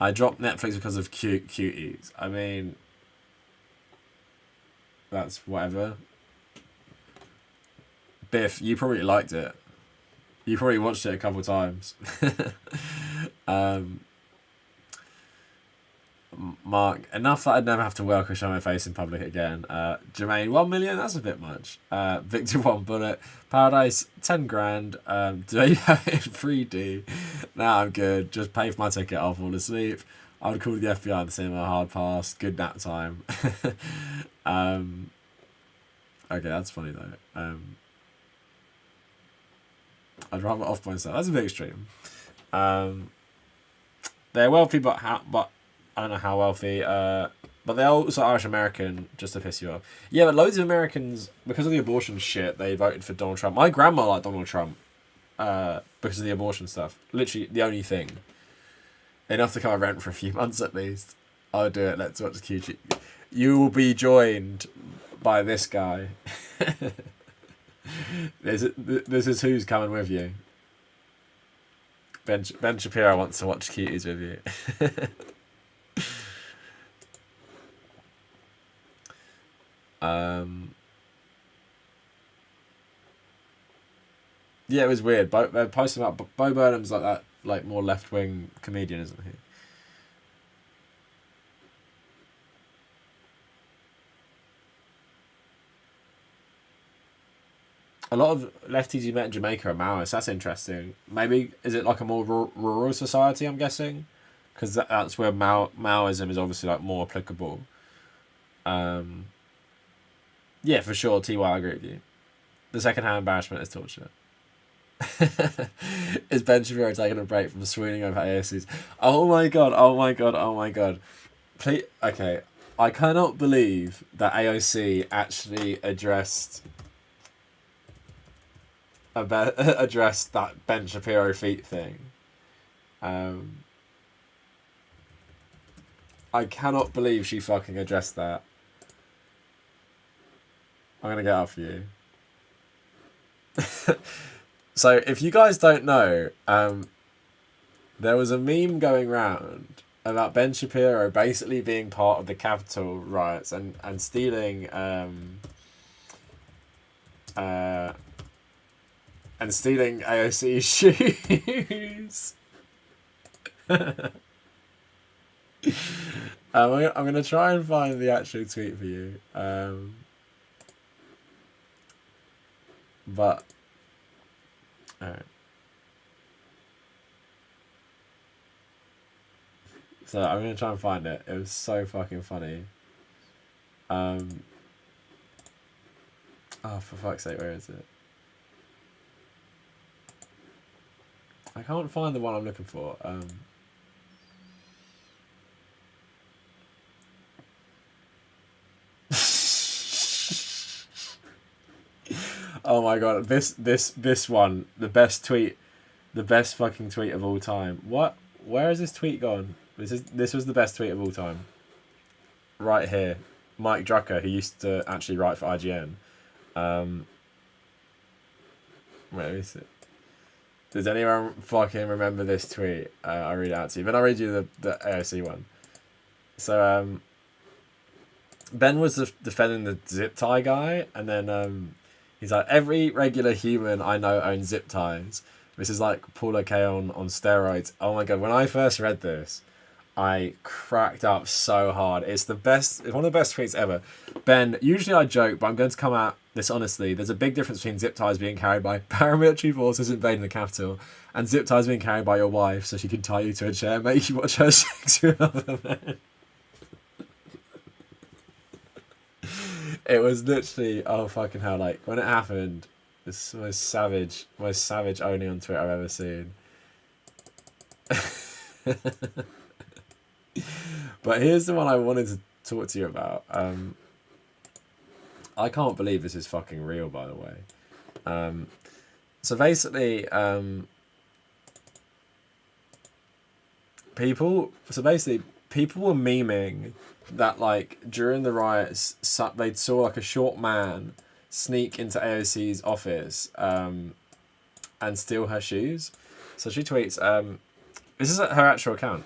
I dropped Netflix because of cuties. I mean, that's whatever. Biff, you probably liked it. You probably watched it a couple times. Mark, enough that I'd never have to work or show my face in public again. Jermaine, 1 million, that's a bit much. Victor, 1 bullet. Paradise, 10 grand. Do you have it in 3D? Nah, I'm good. Just pay for my ticket, I'll fall asleep. I would call the FBI and say my hard pass. Good nap time. Okay, that's funny though. I'd rather off myself. That's a bit extreme. They're wealthy, but I don't know how wealthy. But they're also Irish American, just to piss you off. Yeah, but loads of Americans, because of the abortion shit, they voted for Donald Trump. My grandma liked Donald Trump because of the abortion stuff. Literally the only thing. Enough to cover rent for a few months at least. I'll do it. Let's watch the QG. You will be joined by this guy. This is who's coming with you. Ben Shapiro wants to watch Cuties with you. Yeah, it was weird. They're posting about Bo Burnham's like that, like more left wing comedian, isn't he? A lot of lefties you met in Jamaica are Maoists. That's interesting. Maybe is it like a more rural society? I'm guessing, because that's where Maoism is obviously like more applicable. Yeah, for sure. TY, I agree with you. The second-hand embarrassment is torture. Is Ben Shapiro taking a break from swooning over AOCs? Oh my god, oh my god, oh my god. Please, okay. I cannot believe that AOC actually addressed that Ben Shapiro feet thing. I cannot believe she fucking addressed that. I'm gonna get up for you. So, if you guys don't know, there was a meme going round about Ben Shapiro basically being part of the Capitol riots and stealing AOC's shoes. I'm gonna try and find the actual tweet for you. But alright. So I'm gonna try and find it. It was so fucking funny. Oh, for fuck's sake, where is it? I can't find the one I'm looking for. Oh my god, this one, the best fucking tweet of all time. What? Where is this tweet gone? This was the best tweet of all time. Right here, Mike Drucker, who used to actually write for IGN. Where is it? Does anyone fucking remember this tweet? I'll read it out to you. Then I'll read you the AOC one. So Ben was defending the zip tie guy, and then he's like, every regular human I know owns zip ties. This is like Paula K on steroids. Oh my god, when I first read this, I cracked up so hard. It's one of the best tweets ever. Ben, usually I joke, but I'm going to come at this honestly. There's a big difference between zip ties being carried by paramilitary forces invading the Capitol and zip ties being carried by your wife so she can tie you to a chair and make you watch her sex with other men. It was literally, oh fucking hell, like, when it happened, it's the most savage owning on Twitter I've ever seen. But here's the one I wanted to talk to you about. I can't believe this is fucking real, by the way. So basically, people were memeing that, like, during the riots, they saw like a short man sneak into AOC's office and steal her shoes. So she tweets, this is her actual account.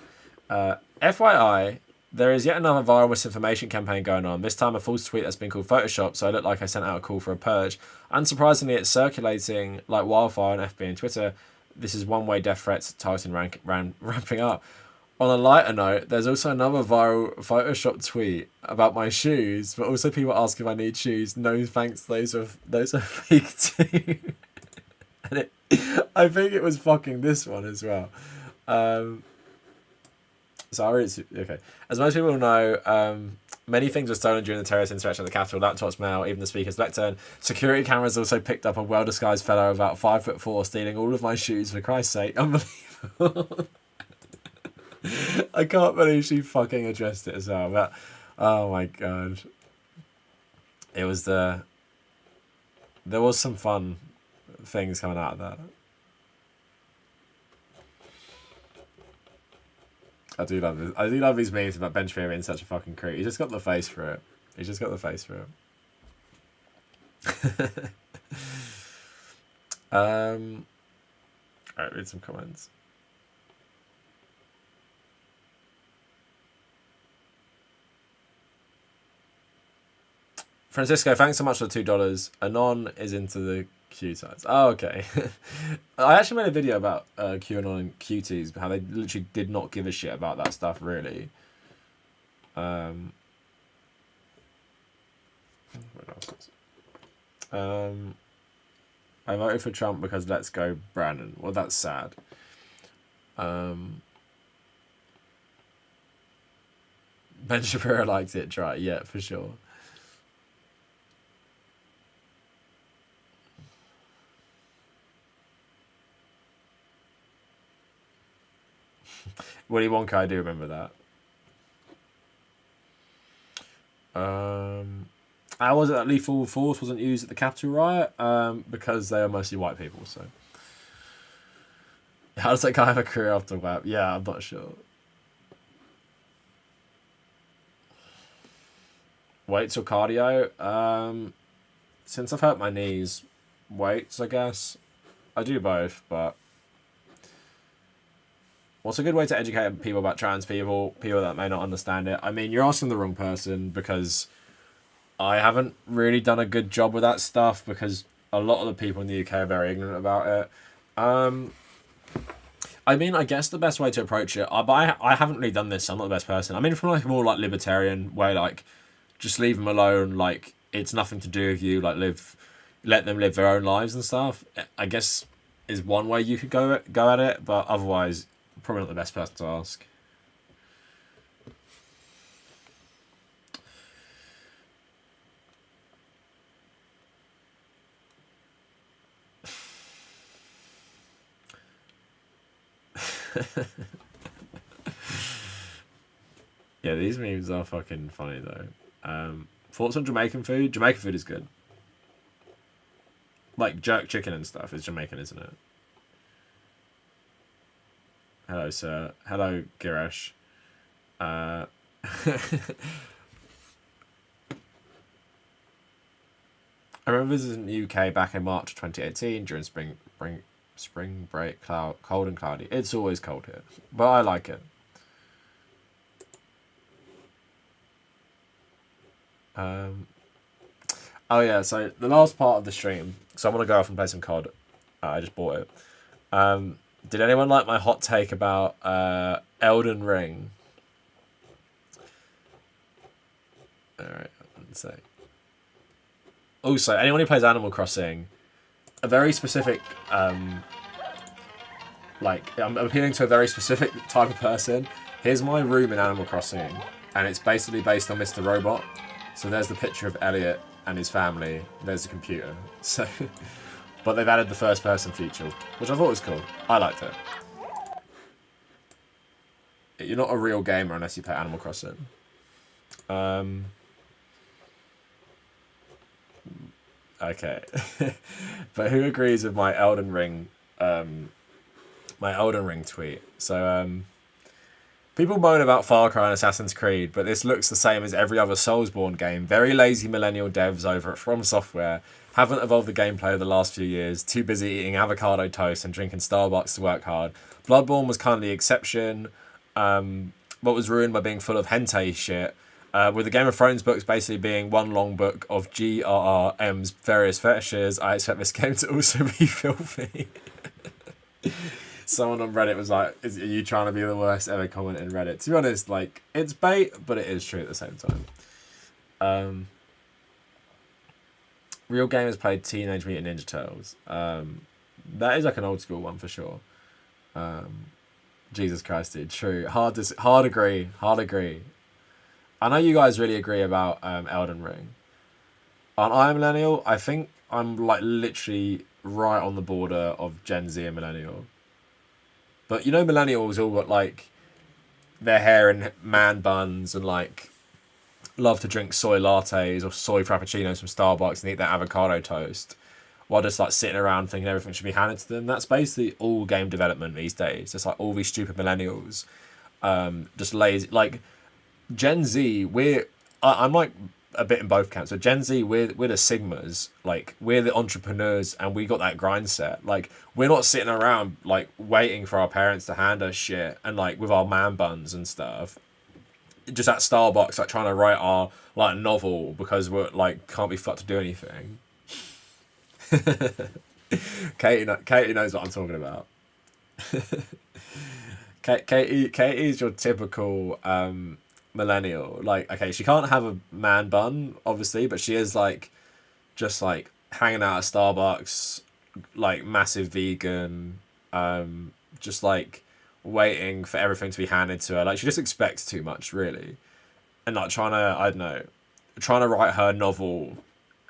FYI, there is yet another viral misinformation campaign going on. This time a false tweet that's been called Photoshop, so I look like I sent out a call for a purge. Unsurprisingly, it's circulating like wildfire on FB and Twitter. This is one-way death threats targeting ramping up. On a lighter note, there's also another viral Photoshop tweet about my shoes, but also people ask if I need shoes. No thanks, those are fake too. And I think it was fucking this one as well. So I'll read it. Okay. As most people know, many things were stolen during the terrorist insurrection at the Capitol. Laptops, mail, even the speaker's lectern. Security cameras also picked up a well-disguised fellow about 5'4" stealing all of my shoes, for Christ's sake. Unbelievable. I can't believe she fucking addressed it as well. But oh my god. It was there was some fun things coming out of that. I do love this. I do love these memes about Ben Shapiro being such a fucking creep. He's just got the face for it. Alright, read some comments. Francisco, thanks so much for the $2. Anon is into the Q sides. Oh, okay. I actually made a video about QAnon and QTs, but how they literally did not give a shit about that stuff, really. I voted for Trump because let's go Brandon. Well, that's sad. Ben Shapiro liked it dry. Yeah, for sure. Willy Wonka, I do remember that. How was it that lethal force wasn't used at the Capitol riot? Because they are mostly white people, so. How does that guy have a career after WAP? Yeah, I'm not sure. Weights or cardio? Since I've hurt my knees, weights, I guess. I do both, but what's a good way to educate people about trans people that may not understand it? I mean, you're asking the wrong person, because I haven't really done a good job with that stuff, because a lot of the people in the UK are very ignorant about it. I mean, I guess the best way to approach it, I haven't really done this, so I'm not the best person. I mean, from like a more like libertarian way, like, just leave them alone, like, it's nothing to do with you, like, let them live their own lives and stuff, I guess is one way you could go at it, but otherwise, probably not the best person to ask. Yeah, these memes are fucking funny though. Thoughts on Jamaican food? Jamaican food is good. Like jerk chicken and stuff is Jamaican, isn't it? Hello, sir. Hello, Girish. I remember visiting the UK back in March 2018 during spring break, cold and cloudy. It's always cold here, but I like it. Oh yeah, so the last part of the stream, so I'm gonna go off and play some COD. I just bought it. Did anyone like my hot take about Elden Ring? Alright, let's see. Also, anyone who plays Animal Crossing, a very specific, like, I'm appealing to a very specific type of person. Here's my room in Animal Crossing, and it's basically based on Mr. Robot. So there's the picture of Elliot and his family. There's the computer. So, but they've added the first person feature, which I thought was cool. I liked it. You're not a real gamer unless you play Animal Crossing. Okay. But who agrees with my Elden Ring tweet? So people moan about Far Cry and Assassin's Creed, but this looks the same as every other Soulsborne game. Very lazy millennial devs over at From Software haven't evolved the gameplay of the last few years, too busy eating avocado toast and drinking Starbucks to work hard. Bloodborne was kind of the exception, but was ruined by being full of hentai shit. With the Game of Thrones books basically being one long book of GRRM's various fetishes, I expect this game to also be filthy. Someone on Reddit was like, are you trying to be the worst ever comment in Reddit? To be honest, like, it's bait, but it is true at the same time. Real gamers played Teenage Mutant Ninja Turtles. That is like an old school one for sure. Jesus Christ, dude. True. Hard agree. I know you guys really agree about Elden Ring. Aren't I a millennial? I think I'm like literally right on the border of Gen Z and millennial. But you know, millennials all got like their hair in man buns and like love to drink soy lattes or soy frappuccinos from Starbucks and eat their avocado toast while just like sitting around thinking everything should be handed to them. That's basically all game development these days. It's like all these stupid millennials, just lazy. Like Gen Z, I'm like a bit in both camps. So Gen Z, we're the Sigmas, like we're the entrepreneurs, and we got that grind set. Like we're not sitting around like waiting for our parents to hand us shit and like with our man buns and stuff, just at Starbucks like trying to write our like novel because we're like can't be fucked to do anything. Katie knows what I'm talking about. Katie's your typical millennial. Like, okay, she can't have a man bun, obviously, but she is like just like hanging out at Starbucks, like massive vegan, just like waiting for everything to be handed to her. Like she just expects too much, really, and like trying to write her novel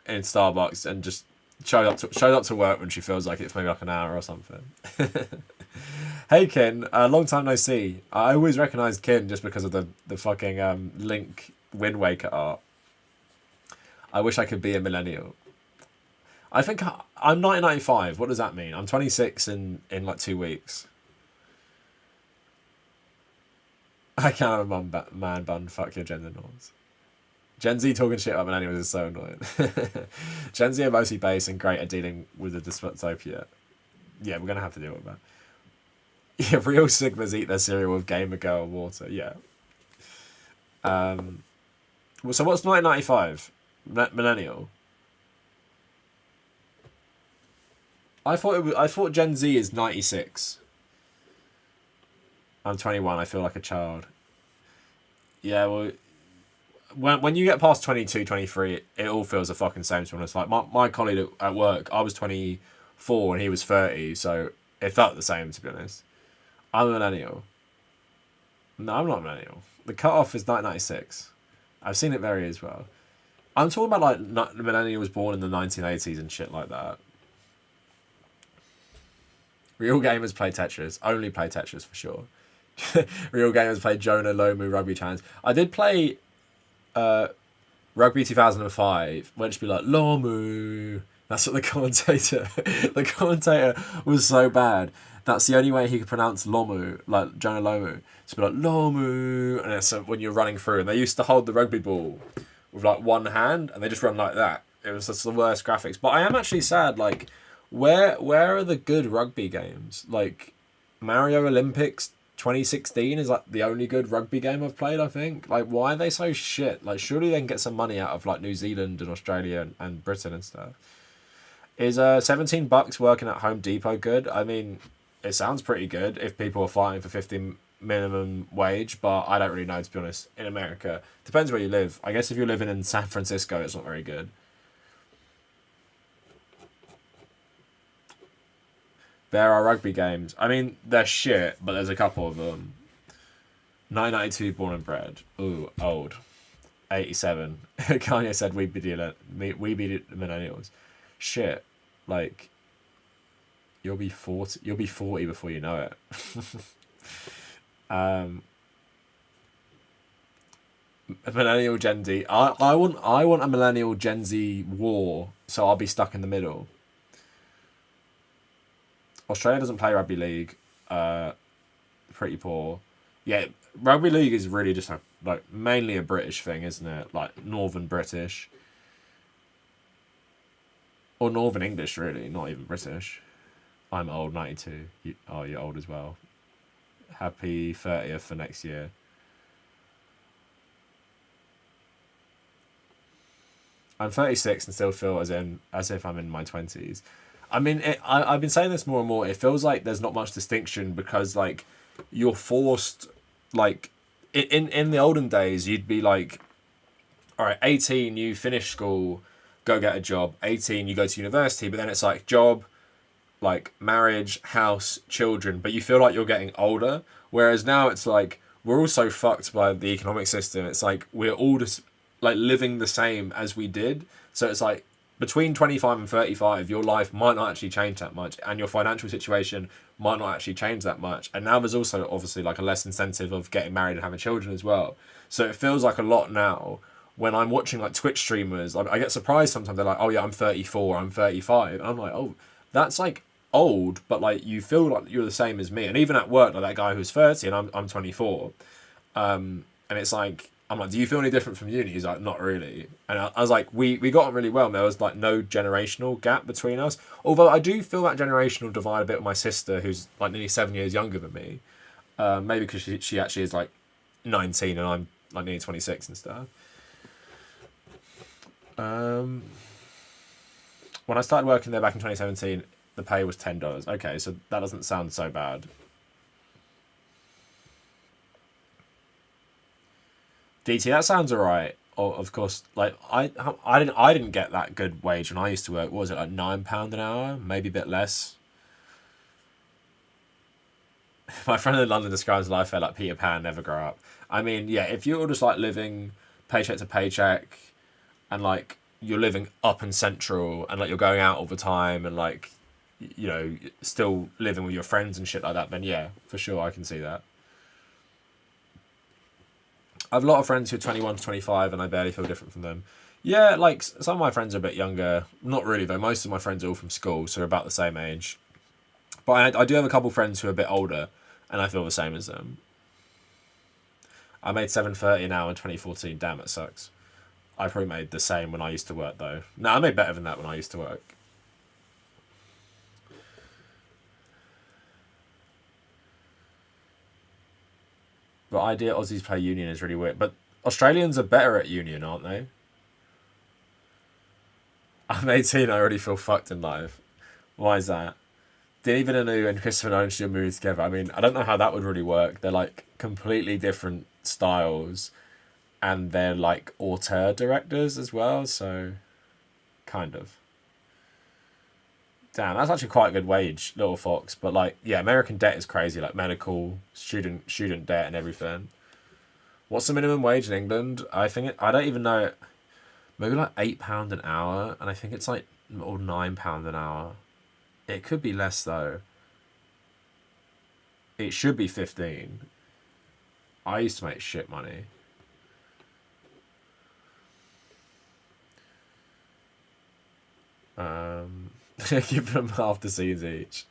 in Starbucks and just show up to work when she feels like it's maybe like an hour or something. Hey Kin, long time no see. I always recognised Kin just because of the fucking Link Wind Waker art. I wish I could be a millennial. I think I'm 1995. What does that mean? I'm 26 in like 2 weeks. I can't have a man bun. Fuck your gender norms. Gen Z talking shit about millennials is so annoying. Gen Z are mostly based and great at dealing with the dystopia. Yeah, we're gonna have to deal with that. Yeah, real Sigmas eat their cereal with Gamer Girl water. Yeah. So what's 1995? Millennial. I thought Gen Z is 96. I'm 21. I feel like a child. Yeah, well, when you get past 22, 23, it all feels the fucking same to me. It's like my colleague at work, I was 24 and he was 30, so it felt the same, to be honest. I'm a millennial. No, I'm not a millennial. The cutoff is 1996. I've seen it vary as well. I'm talking about like millennials born in the 1980s and shit like that. Real gamers play Tetris. Only play Tetris for sure. Real gamers play Jonah Lomu Rugby Challenge. I did play Rugby 2005, where it'd be like, Lomu. That's what the commentator was so bad. That's the only way he could pronounce Lomu, like Jonah Lomu. To be like, Lomu. And it's when you're running through. And they used to hold the rugby ball with like one hand, and they just run like that. It was just the worst graphics. But I am actually sad, like, where are the good rugby games? Like, Mario Olympics 2016 is like the only good rugby game I've played, I think. Like, why are they so shit? Like, surely they can get some money out of like New Zealand and Australia and Britain and stuff. Is $17 working at Home Depot good? I mean, it sounds pretty good if people are fighting for 50 minimum wage, but I don't really know, to be honest. In America, depends where you live. I guess if you're living in San Francisco, it's not very good. There are rugby games. I mean, they're shit, but there's a couple of them. 1992 born and bred. Ooh, old. 87. Kanye said we be the millennials. Shit. Like, you'll be 40 before you know it. Millennial Gen Z. I want a millennial Gen Z war, so I'll be stuck in the middle. Australia doesn't play rugby league. Pretty poor. Yeah, rugby league is really just mainly a British thing, isn't it? Like Northern British. Or Northern English, really, not even British. I'm old, 92. You're old as well. Happy 30th for next year. I'm 36 and still feel as if I'm in my 20s. I mean, I've been saying this more and more. It feels like there's not much distinction because, like, you're forced, like, in the olden days, you'd be like, all right, 18, you finish school, go get a job. 18, you go to university, but then it's like job, like marriage, house, children. But you feel like you're getting older. Whereas now it's like, we're all so fucked by the economic system. It's like, we're all just, like, living the same as we did. So it's like, between 25 and 35, your life might not actually change that much, and your financial situation might not actually change that much. And now there's also obviously like a less incentive of getting married and having children as well. So it feels like a lot now when I'm watching like Twitch streamers. I get surprised sometimes. They're like, "Oh yeah, I'm 34, I'm 35," and I'm like, "Oh, that's like old," but like you feel like you're the same as me. And even at work, like that guy who's 30 and I'm 24, and it's like, I'm like, do you feel any different from uni? He's like, not really. And I was like, we got on really well. And there was like no generational gap between us. Although I do feel that generational divide a bit with my sister, who's like nearly 7 years younger than me. Maybe because she actually is like 19 and I'm like nearly 26 and stuff. When I started working there back in 2017, the pay was $10. Okay, so that doesn't sound so bad. DT, that sounds alright. Of course, like I didn't get that good wage when I used to work. What was it, like £9 an hour? Maybe a bit less. My friend in London describes life there like Peter Pan, never grow up. I mean, yeah, if you're just like living paycheck to paycheck, and like you're living up and central, and like you're going out all the time, and like you know, still living with your friends and shit like that, then yeah, for sure I can see that. I have a lot of friends who are 21 to 25 and I barely feel different from them. Yeah, like some of my friends are a bit younger. Not really though. Most of my friends are all from school, so they're about the same age. But I do have a couple friends who are a bit older and I feel the same as them. I made 730 an hour in 2014. Damn, it sucks. I probably made the same when I used to work though. No, I made better than that when I used to work. The idea Aussies play Union is really weird. But Australians are better at Union, aren't they? I'm 18, I already feel fucked in life. Why is that? Denis Villeneuve and Christopher Nolan should move together. I mean, I don't know how that would really work. They're like completely different styles. And they're like auteur directors as well, so kind of. Damn, that's actually quite a good wage, Little Fox. But like, yeah, American debt is crazy, like medical, student debt and everything. What's the minimum wage in England? I don't even know. Maybe like £8 an hour, and I think it's like or £9 an hour. It could be less though. It should be 15. I used to make shit money. Give them half the scenes each.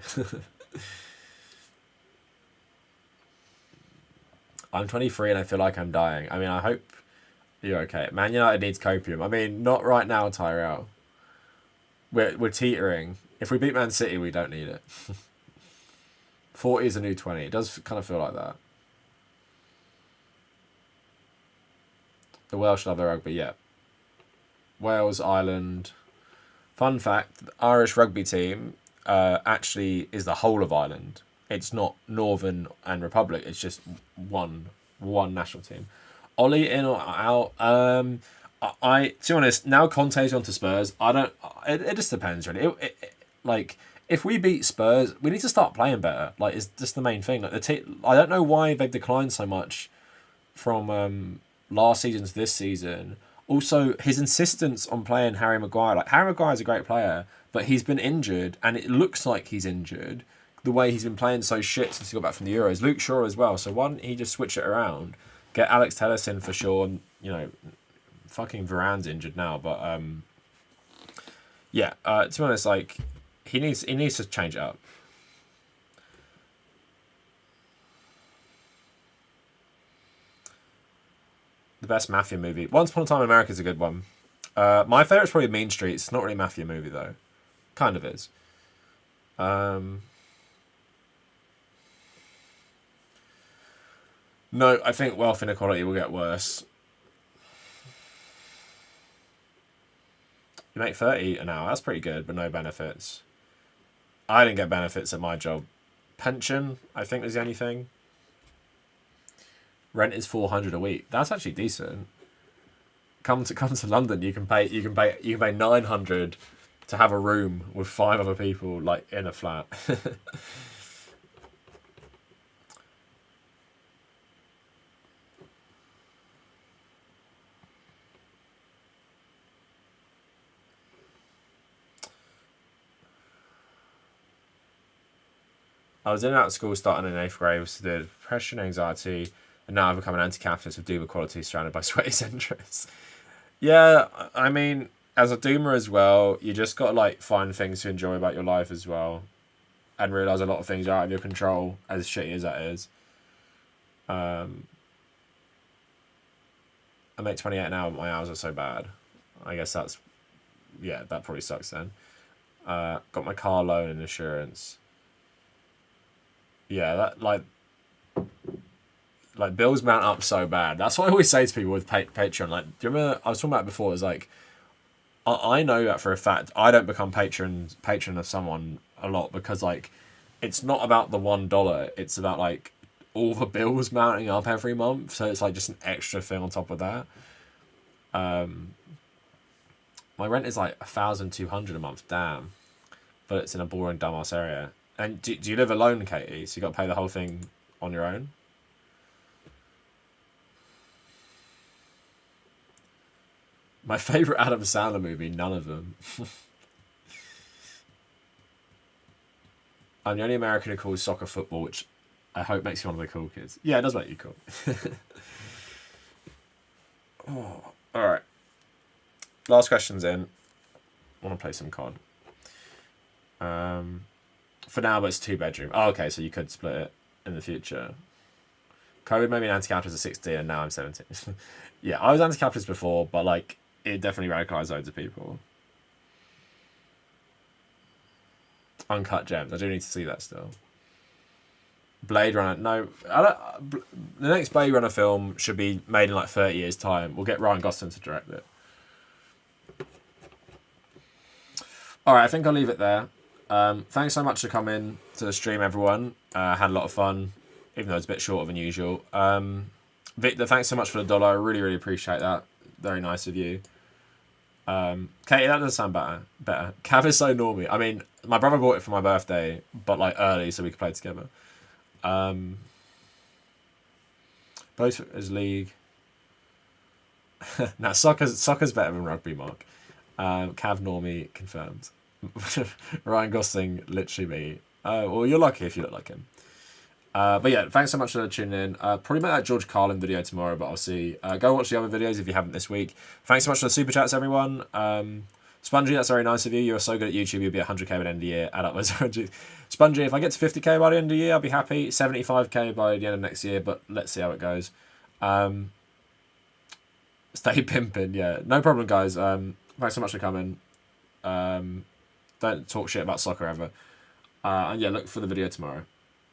I'm 23 and I feel like I'm dying. I mean, I hope you're okay. Man United needs copium. I mean, not right now, Tyrell. We're teetering. If we beat Man City, we don't need it. 40 is a new 20. It does kind of feel like that. The Welsh love their rugby, yeah. Wales, Ireland. Fun fact, the Irish rugby team actually is the whole of Ireland. It's not Northern and Republic. It's just one national team. Ollie in or out? I to be honest, now Conte's on to Spurs. I don't. It just depends really. Like if we beat Spurs, we need to start playing better. Like it's just the main thing. Like I don't know why they've declined so much from last season to this season. Also, his insistence on playing Harry Maguire. Like Harry Maguire's a great player, but he's been injured, and it looks like he's injured. The way he's been playing so shit since he got back from the Euros. Luke Shaw as well. So why don't he just switch it around? Get Alex Telles in for sure. And, you know, fucking Varane's injured now, but yeah. To be honest, like he needs to change it up. The best mafia movie. Once Upon a Time in America is a good one. My favourite's probably Mean Streets. It's not really a mafia movie though. Kind of is. No, I think wealth inequality will get worse. You make 30 an hour. That's pretty good, but no benefits. I didn't get benefits at my job. Pension, I think, is the only thing. Rent is $400 a week. That's actually decent. Come to London, you can pay 900 to have a room with 5 other people, like in a flat. I was in and out of school starting in 8th grade with severe depression, anxiety, and now I've become an anti-capitalist with doom equality surrounded by sweaty centrists. Yeah, I mean, as a doomer as well, you just got to like find things to enjoy about your life as well, and realise a lot of things are out of your control, as shitty as that is. I make 28 an hour, but my hours are so bad. I guess that's, yeah, that probably sucks then. Got my car loan and insurance. Yeah, that like bills mount up so bad. That's what I always say to people with Patreon. Like, do you remember I was talking about it before? It was like, I know that for a fact. I don't become patron of someone a lot because like, it's not about the $1. It's about like all the bills mounting up every month. So it's like just an extra thing on top of that. My rent is like 1,200 a month. Damn, but it's in a boring dumbass area. And do you live alone, Katie? So you got to pay the whole thing on your own? My favourite Adam Sandler movie, none of them. I'm the only American who calls soccer football, which I hope makes you one of the cool kids. Yeah, it does make you cool. Oh, all right. Last question's in. I want to play some COD. For now, but it's 2-bedroom. Oh, okay, so you could split it in the future. COVID made me an anti-capitalist at 16 and now I'm 17. Yeah, I was anti-capitalist before, but like it definitely radicalised loads of people. Uncut Gems. I do need to see that still. Blade Runner. No, I don't, the next Blade Runner film should be made in like 30 years' time. We'll get Ryan Gosling to direct it. All right, I think I'll leave it there. Thanks so much for coming to the stream, everyone. Had a lot of fun, even though it's a bit shorter than usual. Victor, thanks so much for the $1. I really, really appreciate that. Very nice of you. Katie, that does sound better. Cav is so normie. I mean, my brother bought it for my birthday, but like early so we could play together. Both as league. Now soccer's better than rugby, Mark. Cav normie confirmed. Ryan Gosling, literally me. Well, you're lucky if you look like him. But yeah, thanks so much for tuning in. Probably make that George Carlin video tomorrow, but I'll see. Go watch the other videos if you haven't this week. Thanks so much for the super chats, everyone. Spongy, that's very nice of you. You're so good at YouTube. You'll be 100k by the end of the year. Add up those 100. Spongy, if I get to 50k by the end of the year, I'll be happy. 75k by the end of next year, but let's see how it goes. Stay pimping, yeah. No problem, guys. Thanks so much for coming. Don't talk shit about soccer ever. And yeah, look for the video tomorrow.